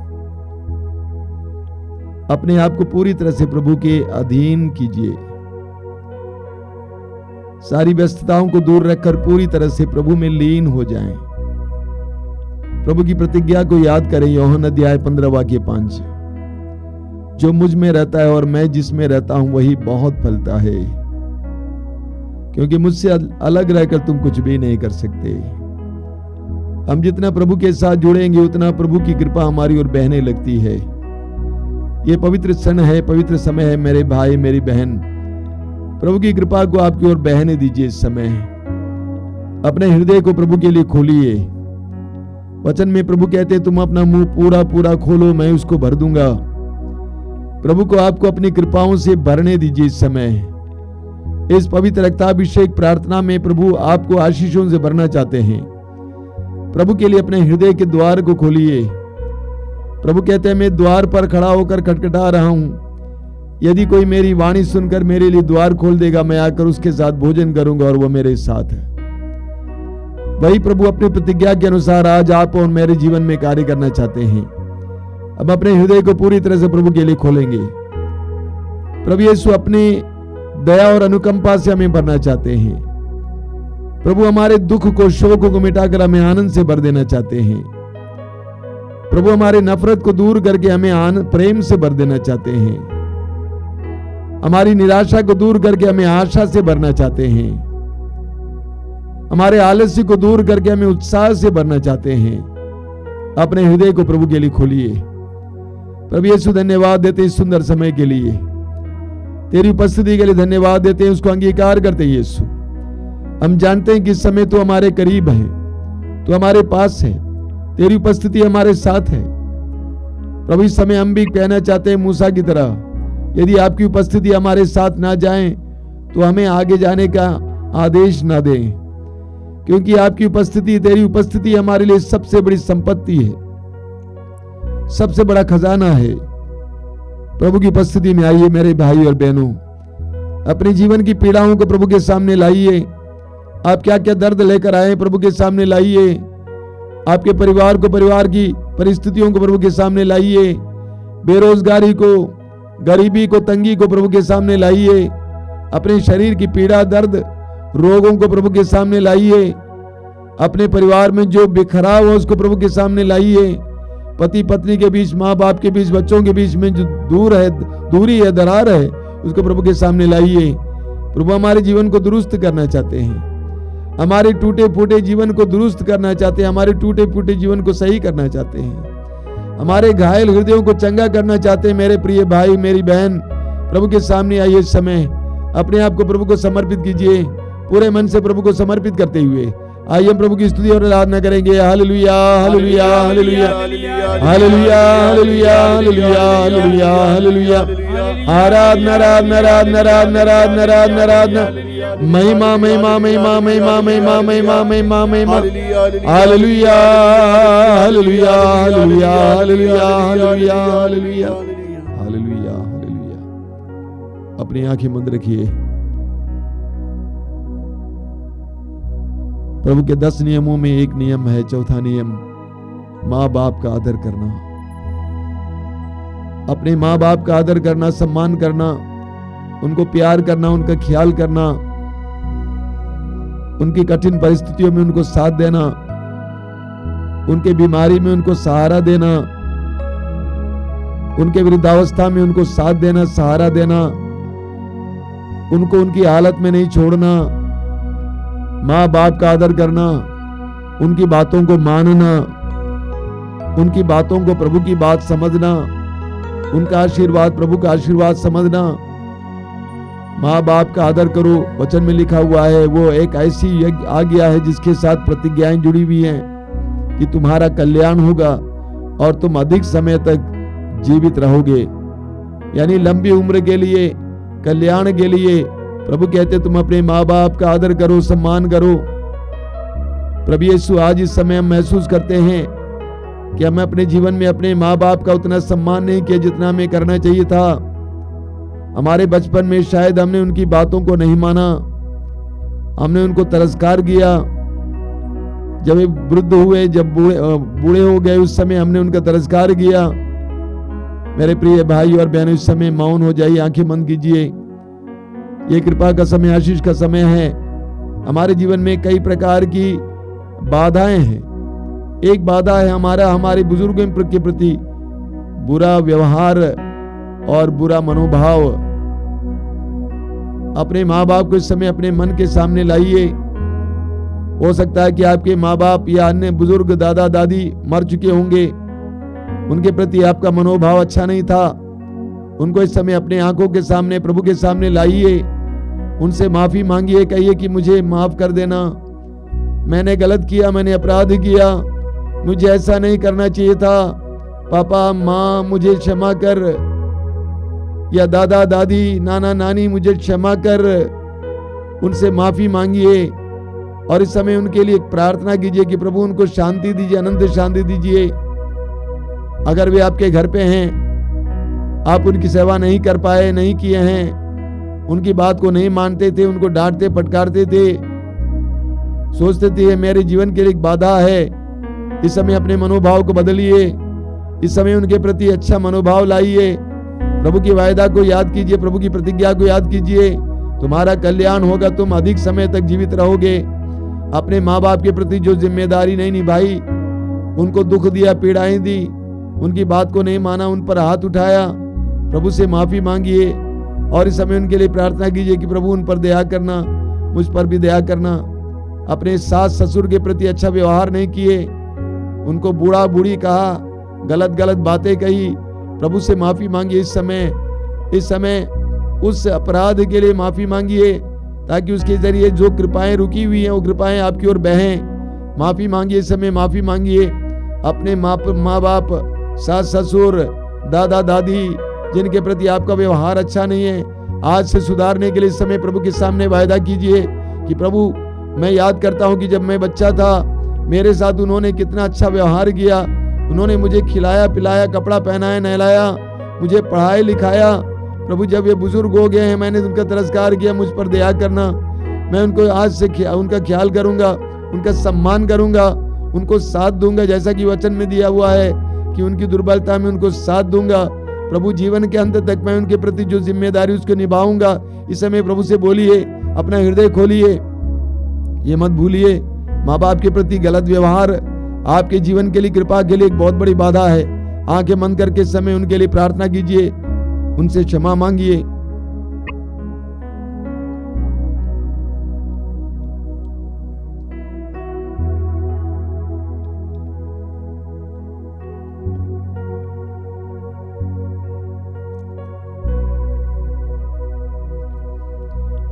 अपने आप को पूरी तरह से प्रभु के अधीन कीजिए। सारी व्यस्तताओं को दूर रखकर पूरी तरह से प्रभु में लीन हो जाएं। प्रभु की प्रतिज्ञा को याद करें। यूहन्ना अध्याय 15 वाक्य 5, जो मुझ में रहता है और मैं जिसमें रहता हूं वही बहुत फलता है, क्योंकि मुझसे अलग रहकर तुम कुछ भी नहीं कर सकते। हम जितना प्रभु के साथ जुड़ेंगे उतना प्रभु की कृपा हमारी ओर बहने लगती है। ये पवित्र क्षण है, पवित्र समय है मेरे भाई मेरी बहन। प्रभु की कृपा को आपकी ओर बहने दीजिए। इस समय अपने हृदय को प्रभु के लिए खोलिए। वचन में प्रभु कहते हैं तुम अपना मुंह पूरा पूरा खोलो, मैं उसको भर दूंगा। प्रभु को आपको अपनी कृपाओं से भरने दीजिए। इस समय इस पवित्र रक्ताभिषेक प्रार्थना में प्रभु आपको आशीषों से भरना चाहते हैं। प्रभु के लिए अपने हृदय के द्वार को खोलिए। प्रभु कहते हैं मैं द्वार पर खड़ा होकर खटखटा रहा हूं। यदि कोई मेरी वाणी सुनकर मेरे लिए द्वार खोल देगा, मैं आकर उसके साथ भोजन करूंगा और वो मेरे साथ है। वही प्रभु अपनी प्रतिज्ञा के अनुसार आज आप और मेरे जीवन में कार्य करना चाहते हैं। अब अपने हृदय को पूरी तरह से प्रभु के लिए खोलेंगे। प्रभु यीशु अपनी दया और अनुकंपा से हमें भरना चाहते हैं। प्रभु हमारे दुख को, शोक को मिटाकर हमें आनंद से भर देना चाहते हैं। प्रभु हमारे नफरत को दूर करके हमें प्रेम से भर देना चाहते हैं। हमारी निराशा को दूर करके हमें आशा से भरना चाहते हैं। हमारे आलस्य को दूर करके हमें उत्साह से भरना चाहते हैं। अपने हृदय को प्रभु के लिए खोलिए। प्रभु यीशु धन्यवाद देते हैं इस सुंदर समय के लिए, तेरी उपस्थिति के लिए धन्यवाद देते हैं, उसको अंगीकार करते हैं। यीशु हम जानते हैं कि इस समय तू हमारे करीब है, तू हमारे पास है, तेरी उपस्थिति हमारे साथ है। प्रभु इस समय हम भी कहना चाहते हैं मूसा की तरह, यदि आपकी उपस्थिति हमारे साथ ना जाए तो हमें आगे जाने का आदेश ना दें, क्योंकि आपकी उपस्थिति, तेरी उपस्थिति हमारे लिए सबसे बड़ी संपत्ति है, सबसे बड़ा खजाना है। प्रभु की उपस्थिति में आइए मेरे भाई और बहनों, अपने जीवन की पीड़ाओं को प्रभु के सामने लाइए। आप क्या क्या दर्द लेकर आए प्रभु के सामने लाइए। आपके परिवार को, परिवार की परिस्थितियों को प्रभु के सामने लाइए। बेरोजगारी को, गरीबी को, तंगी को प्रभु के सामने लाइए। अपने शरीर की पीड़ा, दर्द, रोगों को प्रभु के सामने लाइए। अपने परिवार में जो बिखराव है उसको प्रभु के सामने लाइए। पति पत्नी के बीच, माँ बाप के बीच, बच्चों के बीच में जो दूरी है, दरार है, उसको प्रभु के सामने लाइए। प्रभु हमारे जीवन को दुरुस्त करना चाहते हैं। हमारे टूटे फूटे जीवन को दुरुस्त करना चाहते हैं। हमारे टूटे फूटे जीवन को सही करना चाहते हैं। हमारे घायल हृदयों को चंगा करना चाहते हैं। मेरे प्रिय भाई, मेरी बहन, प्रभु के सामने आइए। इस समय अपने आप को प्रभु को समर्पित कीजिए। पूरे मन से प्रभु को समर्पित करते हुए आइए हम प्रभु की स्तुति और आराधना करेंगे। हालेलुया हालेलुया हालेलुया हालेलुया हालेलुया हालेलुया हालेलुया हालेलुया। आराधना आराधना आराधना आराधना आराधना आराधना आराधना। महिमा महिमा महिमा महिमा महिमा महिमा महिमा महिमा। हालेलुया हालेलुया हालेलुया हालेलुया हालेलुया हालेलुया हालेलुया हालेलुया। अपनी आंखें बंद रखिए। प्रभु के 10 नियमों में एक नियम है, चौथा नियम, माँ बाप का आदर करना। अपने माँ बाप का आदर करना, सम्मान करना, उनको प्यार करना, उनका ख्याल करना, उनकी कठिन परिस्थितियों में उनको साथ देना, उनके बीमारी में उनको सहारा देना, उनके वृद्धावस्था में उनको साथ देना, सहारा देना, उनको उनकी हालत में नहीं छोड़ना। माँ बाप का आदर करना, उनकी बातों को मानना, उनकी बातों को प्रभु की बात समझना, उनका आशीर्वाद प्रभु का आशीर्वाद समझना। माँ बाप का आदर करो, वचन में लिखा हुआ है, वो एक ऐसी आज्ञा है जिसके साथ प्रतिज्ञाएं जुड़ी हुई हैं कि तुम्हारा कल्याण होगा और तुम अधिक समय तक जीवित रहोगे। यानी लंबी उम्र के लिए, कल्याण के लिए प्रभु कहते तुम अपने माँ बाप का आदर करो, सम्मान करो। प्रभु यीशु आज इस समय हम महसूस करते हैं कि हमें अपने जीवन में अपने माँ बाप का उतना सम्मान नहीं किया जितना हमें करना चाहिए था। हमारे बचपन में शायद हमने उनकी बातों को नहीं माना, हमने उनको तिरस्कार किया। जब वे वृद्ध हुए, जब बूढ़े हो गए, उस समय हमने उनका तिरस्कार किया। मेरे प्रिय भाई और बहनों, इस समय मौन हो जाइए, आंखें बंद कीजिए। ये कृपा का समय, आशीष का समय है। हमारे जीवन में कई प्रकार की बाधाएं हैं। एक बाधा है हमारे बुजुर्गों के प्रति बुरा व्यवहार और बुरा मनोभाव। अपने माँ बाप को इस समय अपने मन के सामने लाइए। हो सकता है कि आपके माँ बाप या अन्य बुजुर्ग दादा दादी मर चुके होंगे, उनके प्रति आपका मनोभाव अच्छा नहीं था। उनको इस समय अपने आंखों के सामने, प्रभु के सामने लाइए, उनसे माफी मांगिए, कहिए कि मुझे माफ कर देना, मैंने गलत किया, मैंने अपराध किया, मुझे ऐसा नहीं करना चाहिए था। पापा माँ मुझे क्षमा कर, या दादा दादी नाना नानी मुझे क्षमा कर। उनसे माफी मांगिए और इस समय उनके लिए प्रार्थना कीजिए कि प्रभु उनको शांति दीजिए, अनंत शांति दीजिए। अगर वे आपके घर पे हैं, आप उनकी सेवा नहीं कर पाए, नहीं किए हैं, उनकी बात को नहीं मानते थे, उनको डांटते फटकारते थे, सोचते थे ये मेरे जीवन के लिए एक बाधा है, इस समय अपने मनोभाव को बदलिए। इस समय उनके प्रति अच्छा मनोभाव लाइए। प्रभु की वायदा को याद कीजिए, प्रभु की प्रतिज्ञा को याद कीजिए। तुम्हारा कल्याण होगा, तुम अधिक समय तक जीवित रहोगे। अपने माँ बाप के प्रति जो जिम्मेदारी नहीं निभाई, उनको दुख दिया, पीड़ाएं दी, उनकी बात को नहीं माना, उन पर हाथ उठाया, प्रभु से माफी मांगिए और इस समय उनके लिए प्रार्थना कीजिए कि प्रभु उन पर दया करना, मुझ पर भी दया करना। अपने सास ससुर के प्रति अच्छा व्यवहार नहीं किए, उनको बूढ़ा बूढ़ी कहा, गलत गलत बातें कही, प्रभु से माफी मांगिए। इस समय उस अपराध के लिए माफी मांगिए ताकि उसके जरिए जो कृपाएं रुकी हुई हैं वो कृपाएं आपकी ओर बहें। माफी मांगिए, इस समय माफी मांगिए। अपने माँ बाप, सास ससुर, दादा दादी जिनके प्रति आपका व्यवहार अच्छा नहीं है, आज से सुधारने के लिए इस समय प्रभु के सामने वायदा कीजिए कि प्रभु मैं याद करता हूं कि जब मैं बच्चा था मेरे साथ उन्होंने कितना अच्छा व्यवहार किया। उन्होंने मुझे खिलाया पिलाया, कपड़ा पहनाया, नहलाया, मुझे पढ़ाया लिखाया। प्रभु जब ये बुजुर्ग हो गए हैं, मैंने उनका तिरस्कार किया, मुझ पर दया करना। मैं उनको आज से उनका ख्याल करूंगा, उनका सम्मान करूंगा, उनको साथ दूंगा जैसा कि वचन में दिया हुआ है कि उनकी दुर्बलता में उनको साथ दूंगा। प्रभु जीवन के अंत तक मैं उनके प्रति जो जिम्मेदारी उसको निभाऊंगा। इस समय प्रभु से बोलिए, अपना हृदय खोलिए। ये मत भूलिए, माँ बाप के प्रति गलत व्यवहार आपके जीवन के लिए, कृपा के लिए एक बहुत बड़ी बाधा है। आंखें बंद करके इस समय उनके लिए प्रार्थना कीजिए, उनसे क्षमा मांगिए।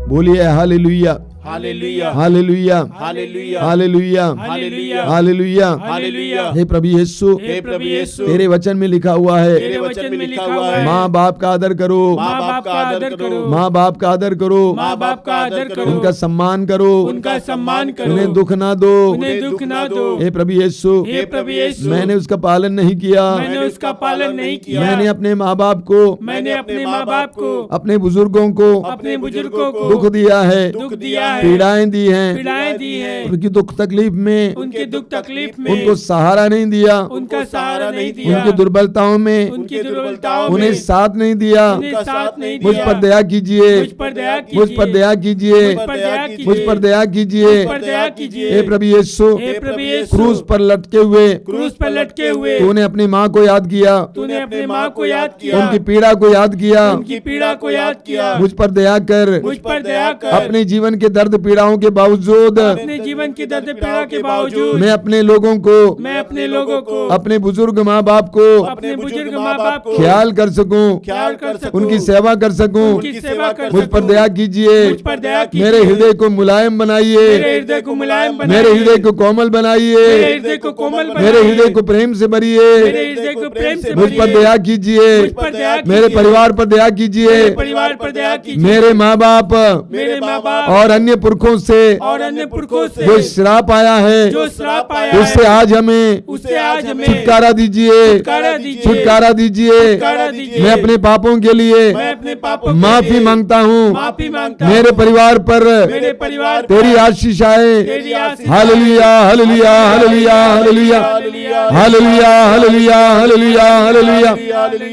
बोलिए हालेलुया। हालेलुया, हालेलुया, हालेलुया, हालेलुया, हालेलुया, हालेलुया। हालेलुया। हे प्रभु यीशु, हे प्रभु यीशु, तेरे वचन में लिखा हुआ है, तेरे वचन में लिखा हुआ है, माँ बाप का आदर करो, माँ बाप का आदर करो, माँ बाप का आदर करो, माँ बाप का आदर करो, उनका सम्मान करो, उनका सम्मान करो, उन्हें दुख ना दो। उन्हें दुख ना दो। हे प्रभु यीशु, हे प्रभु यीशु, मैंने उसका पालन नहीं किया, मैंने उसका पालन नहीं किया, मैंने अपने माँ बाप को, मैंने अपने माँ बाप को, अपने बुजुर्गों को अपने बुजुर्गों को दुख दिया है, दुख दिया है, पीड़ाएं दी हैं, पीड़ाएं दी है, उनकी दुख तकलीफ में उनके दुख तकलीफ में उनको सहारा नहीं दिया, उनका सहारा नहीं दिया, उनकी दुर्बलताओं में उनकी दुर्बलताओं में उन्हें साथ नहीं दिया। उन्हें साथ नहीं मुझ दिया। पर दया कीजिए, मुझ पर दया कीजिए, मुझ पर दया कीजिए, मुझ पर दया कीजिए, मुझ पर दया कीजिए। मुझ पर दया कीजिए। हे प्रभु यीशु, हे प्रभु यीशु, क्रूस पर लटके हुए क्रूस पर लटके हुए तूने अपनी माँ को याद किया, तूने अपने माँ को याद किया, उनकी पीड़ा को याद किया, उनकी पीड़ा को याद किया, मुझ पर दया कर। मुझ पर दया कर। अपने जीवन के दर्द पीड़ाओं के बावजूद अपने जीवन की दर्द पीड़ा के बावजूद मैं अपने लोगों को, मैं अपने लोगों को, अपने बुजुर्ग माँ बाप को अपने बुजुर्ग माँ बाप को ख्याल कर सकूं, ख्याल कर सकूं, उनकी सेवा कर सकूं। उनकी सेवा कर मुझ पर सकूं। दया कीजिए, मुझ पर दया कीजिए। मेरे हृदय को मुलायम बनाइए, मेरे हृदय को मुलायम बनाइए, मेरे हृदय को कोमल मेरे बनाइए, हृदय को कोमल बनाइए, मेरे हृदय को प्रेम से भरिए। मेरे हृदय को प्रेम से मुझ पर भरिए। दया कीजिए, मुझ पर दया कीजिए। मेरे परिवार पर दया कीजिए, मेरे परिवार पर दया कीजिए। मेरे माँ बाप मेरे माँ बाप और अन्य पुरखों से और अन्य पुरखों से जो श्राप आया है, जो श्राप आया उससे है, आज हमें उससे आज हमें छुटकारा दीजिए, छुटकारा दीजिए, छुटकारा दीजिए। छुटकारा दीजिए। मैं अपने पापों के लिए मैं अपने पापों के माफी लिए मांगता हूँ, माफी मांगता हूँ। मेरे परिवार पर मेरे परिवार तेरी आशीष आए। तेरी आशीष हालेलुया, हालेलुया, हालेलुया, हालेलुया, हालेलुया, हालेलुया, हालेलुया, हालेलुया,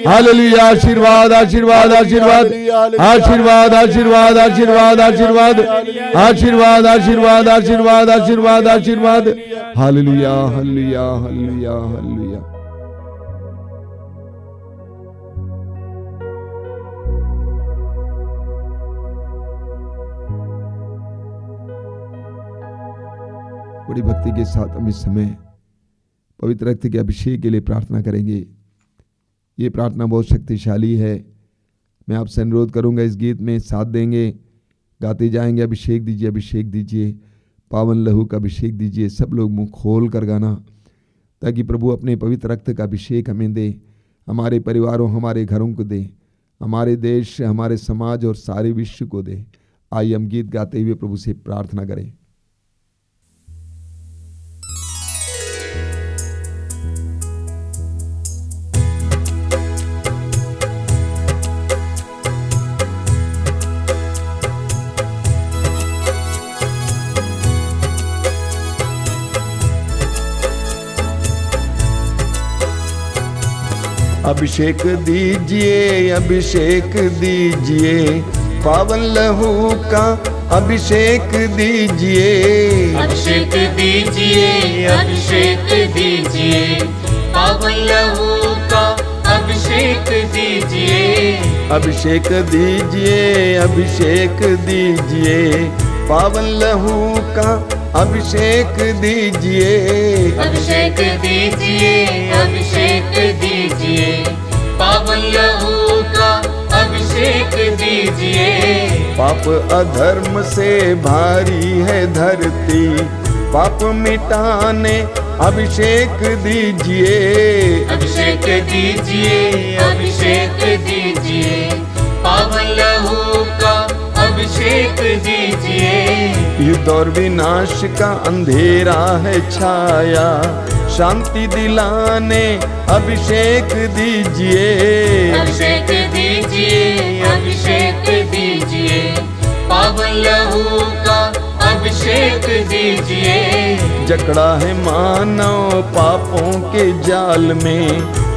हालेलुया। आशीर्वाद, आशीर्वाद, आशीर्वाद, आशीर्वाद, आशीर्वाद, आशीर्वाद, आशीर्वाद, आशीर्वाद, आशीर्वाद, आशीर्वाद, आशीर्वाद, आशीर्वाद। हालेलुया, हालेलुया, हालेलुया, हालेलुया। बड़ी भक्ति के साथ हम इस समय पवित्र रक्त के अभिषेक के लिए प्रार्थना करेंगे। ये प्रार्थना बहुत शक्तिशाली है। मैं आपसे अनुरोध करूंगा, इस गीत में साथ देंगे, गाते जाएंगे, अभिषेक दीजिए, अभिषेक दीजिए, पावन लहू का अभिषेक दीजिए। सब लोग मुंह खोल कर गाना, ताकि प्रभु अपने पवित्र रक्त का अभिषेक हमें दे, हमारे परिवारों, हमारे घरों को दे, हमारे देश, हमारे समाज और सारे विश्व को दे। आइए हम गीत गाते हुए प्रभु से प्रार्थना करें। अभिषेक दीजिए, अभिषेक दीजिए, पावन लहू का अभिषेक दीजिए। अभिषेक दीजिए, अभिषेक दीजिए, पावन लहू का अभिषेक दीजिए। अभिषेक दीजिए, अभिषेक दीजिए, पावन लहू का अभिषेक दीजिए। अभिषेक दीजिए, अभिषेक दीजिए, पावन लहू का अभिषेक दीजिए। पाप अधर्म से भारी है धरती, पाप मिटाने अभिषेक दीजिए। अभिषेक दीजिए, अभिषेक दीजिए, पावन लहू का अभिषेक दीजिए। युद्ध और विनाश का अंधेरा है छाया, शांति दिलाने अभिषेक दीजिए। अभिषेक दीजिए, अभिषेक दीजिए, पावन लहू का अभिषेक दीजिए। जकड़ा है मानव पापों के जाल में,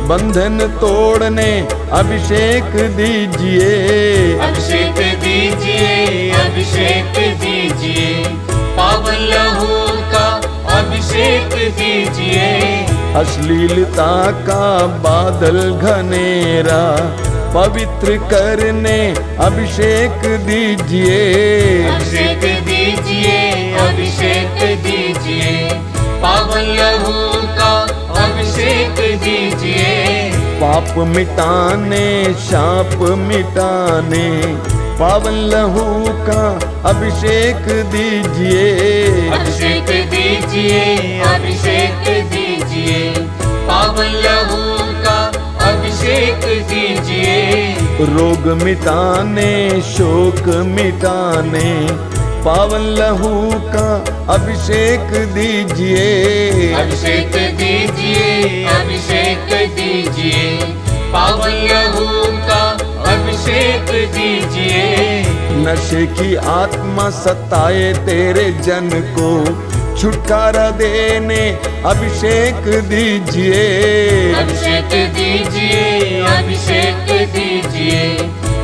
बंधन तोड़ने अभिषेक दीजिए। अभिषेक दीजिए, अभिषेक दीजिए, पावन लहू का अभिषेक दीजिए। अश्लीलता का बादल घनेरा पवित्र करने अभिषेक दीजिए। अभिषेक दीजिए, अभिषेक दीजिए, पावन लहू का अभिषेक दीजिए। पाप मिटाने, शाप मिटाने, पावन लहू का अभिषेक दीजिए, अभिषेक दीजिए, अभिषेक दीजिए, पावन लहू का अभिषेक दीजिए। रोग मिटाने शोक मिटाने पावन लहू का अभिषेक दीजिए, अभिषेक दीजिए, अभिषेक दीजिए, पावन लहू का अभिषेक दीजिए। नशे की आत्मा सताए तेरे जन को छुटकारा देने अभिषेक दीजिए, अभिषेक दीजिए, अभिषेक दीजिए,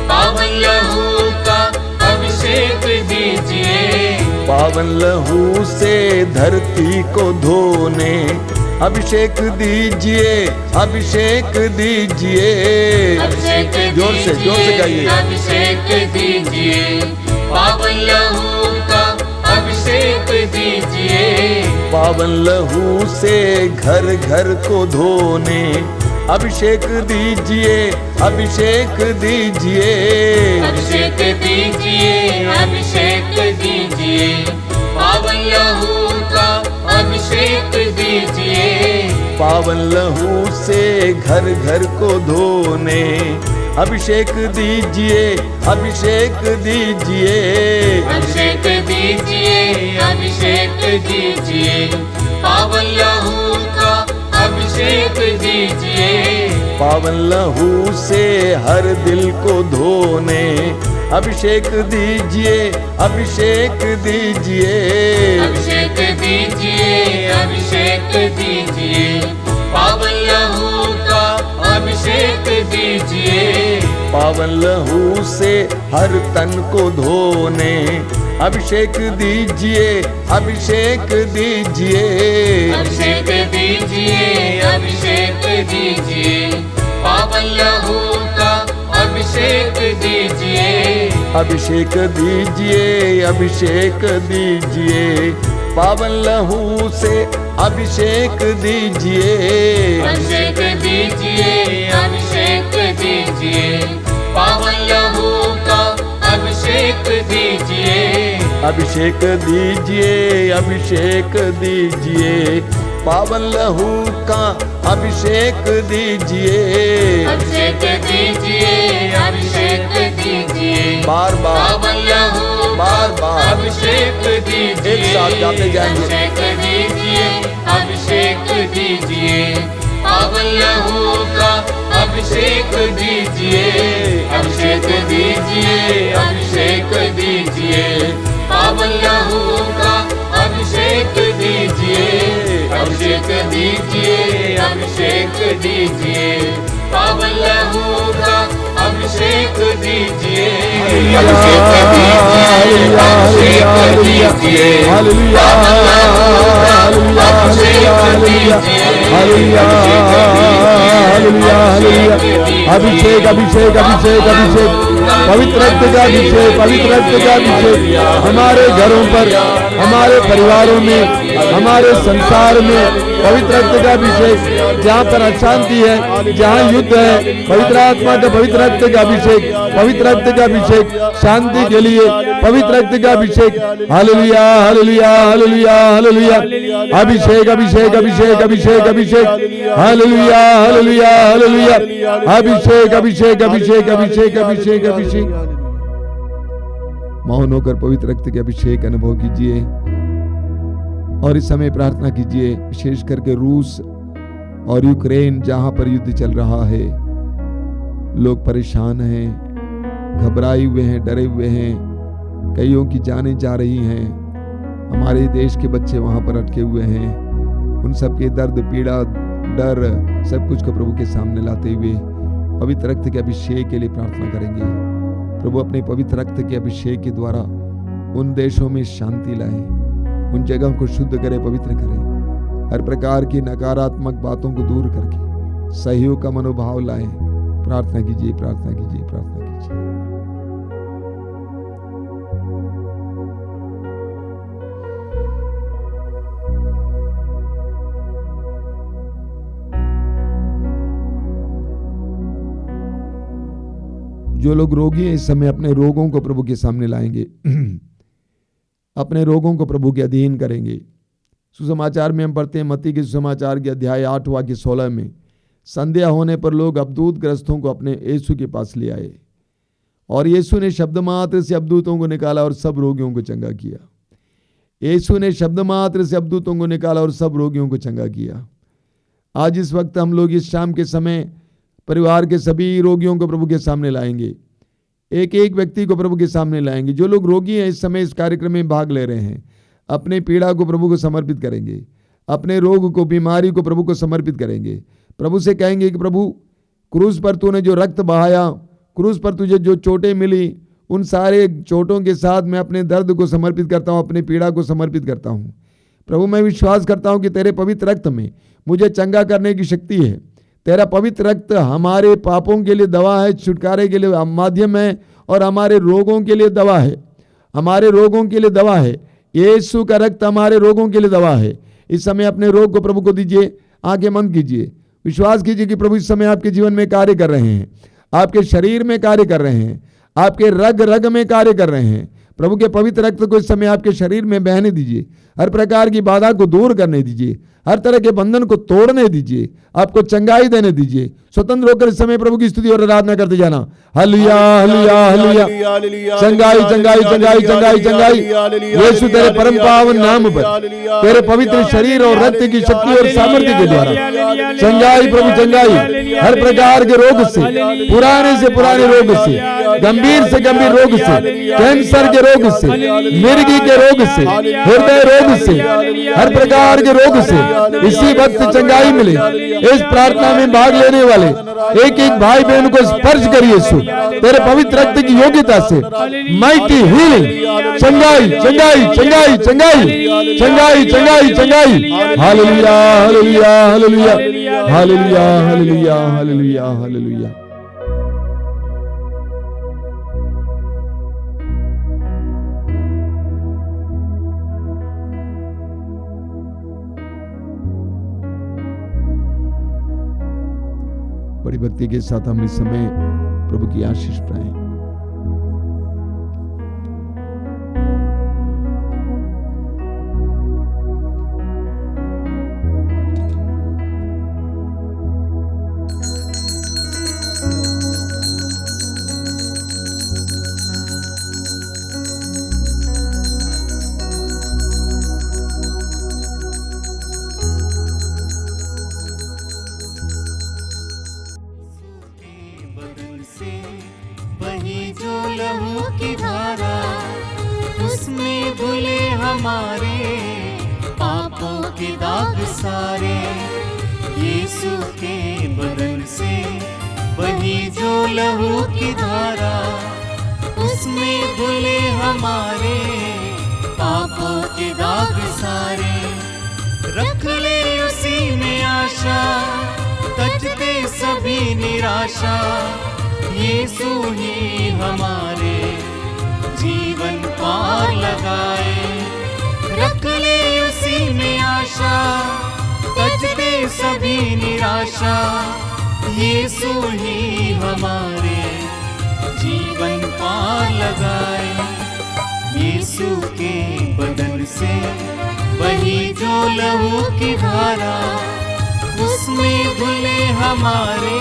पावन लहू का अभिषेक दीजिए। पावन लहू से धरती को धोने अभिषेक दीजिए, अभिषेक दीजिए। अभिषेक जोर से गाइए। अभिषेक दीजिए, पावन लहू का अभिषेक दीजिए। पावन लहू से घर घर को धोने अभिषेक दीजिए, अभिषेक दीजिए। अभिषेक दीजिए, अभिषेक दीजिए, पावन लहू का अभिषेक दीजिए। पावन लहू से घर घर को धोने अभिषेक दीजिए, अभिषेक दीजिए। अभिषेक दीजिए, अभिषेक दीजिए, पावन लहू का अभिषेक दीजिए। पावन लहू से हर दिल को धोने अभिषेक दीजिए, अभिषेक दीजिए। अभिषेक दीजिए, अभिषेक दीजिए, पावन लहू का अभिषेक दीजिए। पावन लहू से हर तन को धोने अभिषेक दीजिए, अभिषेक दीजिए। अभिषेक दीजिए, अभिषेक दीजिए, पावन लहू का अभिषेक दीजिए। अभिषेक दीजिए, अभिषेक दीजिए, पावन लहू से अभिषेक दीजिए। अभिषेक दीजिए, अभिषेक दीजिए, पावन लहू का अभिषेक दीजिए। अभिषेक दीजिए, अभिषेक दीजिए, पावन लहू का अभिषेक दीजिए। अभिषेक दीजिए, अभिषेक दीजिए, बार बार पावन लहू बार बार अभिषेक दीजिए। एक साथ गाते जाएंगे। अभिषेक दीजिए, अभिषेक दीजिए, पावन लहू का अभिषेक दीजिए। अभिषेक दीजिए, अभिषेक दीजिए, पावन लहू का अभिषेक दीजिए। अभिषेक दीजिए, अभिषेक दीजिए, पावन लहू का अभिषेक दीजिए। अभिषेक दीजिए, अभिषेक दीजिए, अभिषेक अभिषेक अभिषेक अभिषेक पवित्र रक्त का अभिषेक, पवित्र रक्त का अभिषेक हमारे घरों पर, हमारे परिवारों में, हमारे संसार में पवित्र रक्त का अभिषेक। जहाँ पर अशांति है, जहाँ युद्ध है, पवित्र आत्मा का पवित्र रक्त का अभिषेक, पवित्र रक्त का अभिषेक शांति के लिए, पवित्र रक्त का अभिषेक। हालेलुया हालेलुया हालेलुया हालेलुया। अभिषेक अभिषेक अभिषेक अभिषेक अभिषेक। हालेलुया हालेलुया हालेलुया। अभिषेक अभिषेक अभिषेक अभिषेक अभिषेक अभिषेक। मौन होकर पवित्र रक्त के अभिषेक अनुभव कीजिए और इस समय प्रार्थना कीजिए, विशेष करके रूस और यूक्रेन जहां पर युद्ध चल रहा है। लोग परेशान हैं, घबराए हुए हैं, डरे हुए हैं, कईयों की जानें जा रही हैं। हमारे देश के बच्चे वहां पर अटके हुए हैं। उन सब के दर्द, पीड़ा, डर सब कुछ को प्रभु के सामने लाते हुए पवित्र रक्त के अभिषेक के लिए प्रार्थना करेंगे। प्रभु अपने पवित्र रक्त के अभिषेक के द्वारा उन देशों में शांति लाए, उन जगहों को शुद्ध करे, पवित्र करे, हर प्रकार की नकारात्मक बातों को दूर करके सहयोग का मनोभाव लाए। प्रार्थना कीजिए, प्रार्थना कीजिए, प्रार्थना कीजिए। जो लोग रोगी हैं इस समय अपने रोगों को प्रभु के सामने लाएंगे, अपने रोगों को प्रभु के अधीन करेंगे। सुसमाचार में हम पढ़ते हैं, मत्ती के सुसमाचार के अध्याय 8 के 16 में, संध्या होने पर लोग अबदूत ग्रस्तों को अपने यीशु के पास ले आए और यीशु ने शब्द मात्र से अबदूतों को निकाला और सब रोगियों को चंगा किया। यीशु ने शब्द मात्र से अबदूतों को निकाला और सब रोगियों को चंगा किया। आज इस वक्त हम लोग इस शाम के समय परिवार के सभी रोगियों को प्रभु के सामने लाएंगे, एक एक व्यक्ति को प्रभु के सामने लाएंगे। जो लोग रोगी हैं इस समय इस कार्यक्रम में भाग ले रहे हैं, अपनी पीड़ा को प्रभु को समर्पित करेंगे, अपने रोग को, बीमारी को प्रभु को समर्पित करेंगे। प्रभु से कहेंगे कि प्रभु क्रूस पर तूने जो रक्त बहाया, क्रूस पर तुझे जो चोटें मिली, उन सारे चोटों के साथ मैं अपने दर्द को समर्पित करता हूँ, अपनी पीड़ा को समर्पित करता हूँ। प्रभु मैं विश्वास करता हूँ कि तेरे पवित्र रक्त में मुझे चंगा करने की शक्ति है। तेरा पवित्र रक्त हमारे पापों के लिए दवा है, छुटकारे के लिए माध्यम है और हमारे रोगों के लिए दवा है, हमारे रोगों के लिए दवा है। यीशु का रक्त हमारे रोगों के लिए दवा है। इस समय अपने रोग को प्रभु को दीजिए, आंखें बंद कीजिए, विश्वास कीजिए कि प्रभु इस समय आपके जीवन में कार्य कर रहे हैं, आपके शरीर में कार्य कर रहे हैं, आपके रग रग में कार्य कर रहे हैं। प्रभु के पवित्र रक्त को इस समय आपके शरीर में बहने दीजिए, हर प्रकार की बाधा को दूर करने दीजिए, हर तरह के बंधन को तोड़ने दीजिए, आपको चंगाई देने दीजिए। स्वतंत्र होकर इस समय प्रभु की स्तुति और आराधना करते जाना। हालेलुया हालेलुया हालेलुया, चंगाई चंगाई चंगाई चंगाई चंगाई यीशु तेरे परम पावन नाम पर, तेरे पवित्र शरीर और रक्त की शक्ति और सामर्थ्य के द्वारा चंगाई प्रभु, चंगाई हर प्रकार के रोग से, पुराने से पुराने रोग से, गंभीर से गंभीर रोग से, कैंसर के रोग से, मिर्गी के रोग से, हृदय रोग से, हर प्रकार के रोग से इसी वक्त चंगाई मिले। इस प्रार्थना में भाग लेने वाले एक एक भाई बहन को स्पर्श करिए यीशु तेरे पवित्र रक्त की योग्यता से। माइटी हीलिंग, चंगाई चंगाई चंगाई चंगाई चंगाई चंगाई चंगाई। हालेलुया हालेलुया हालेलुया हालेलुया हालेलुया हालेलुया हालेलुया। बड़ी भक्ति के साथ हम इस समय प्रभु की आशीष पाएं। यीशु के बदन से बही जो लहू की धारा, उसमें धुले हमारे पापों के दाग सारे। रख ले उसी में आशा, तज दे सभी निराशा। यीशु ही हमारे जीवन पार लगाए। रख ले उसी में आशा, तज दे सभी निराशा। यीशु ही हमारे जीवन पार लगाए। यीशु के बदन से बही जो लहू की धारा, उसमें धुले हमारे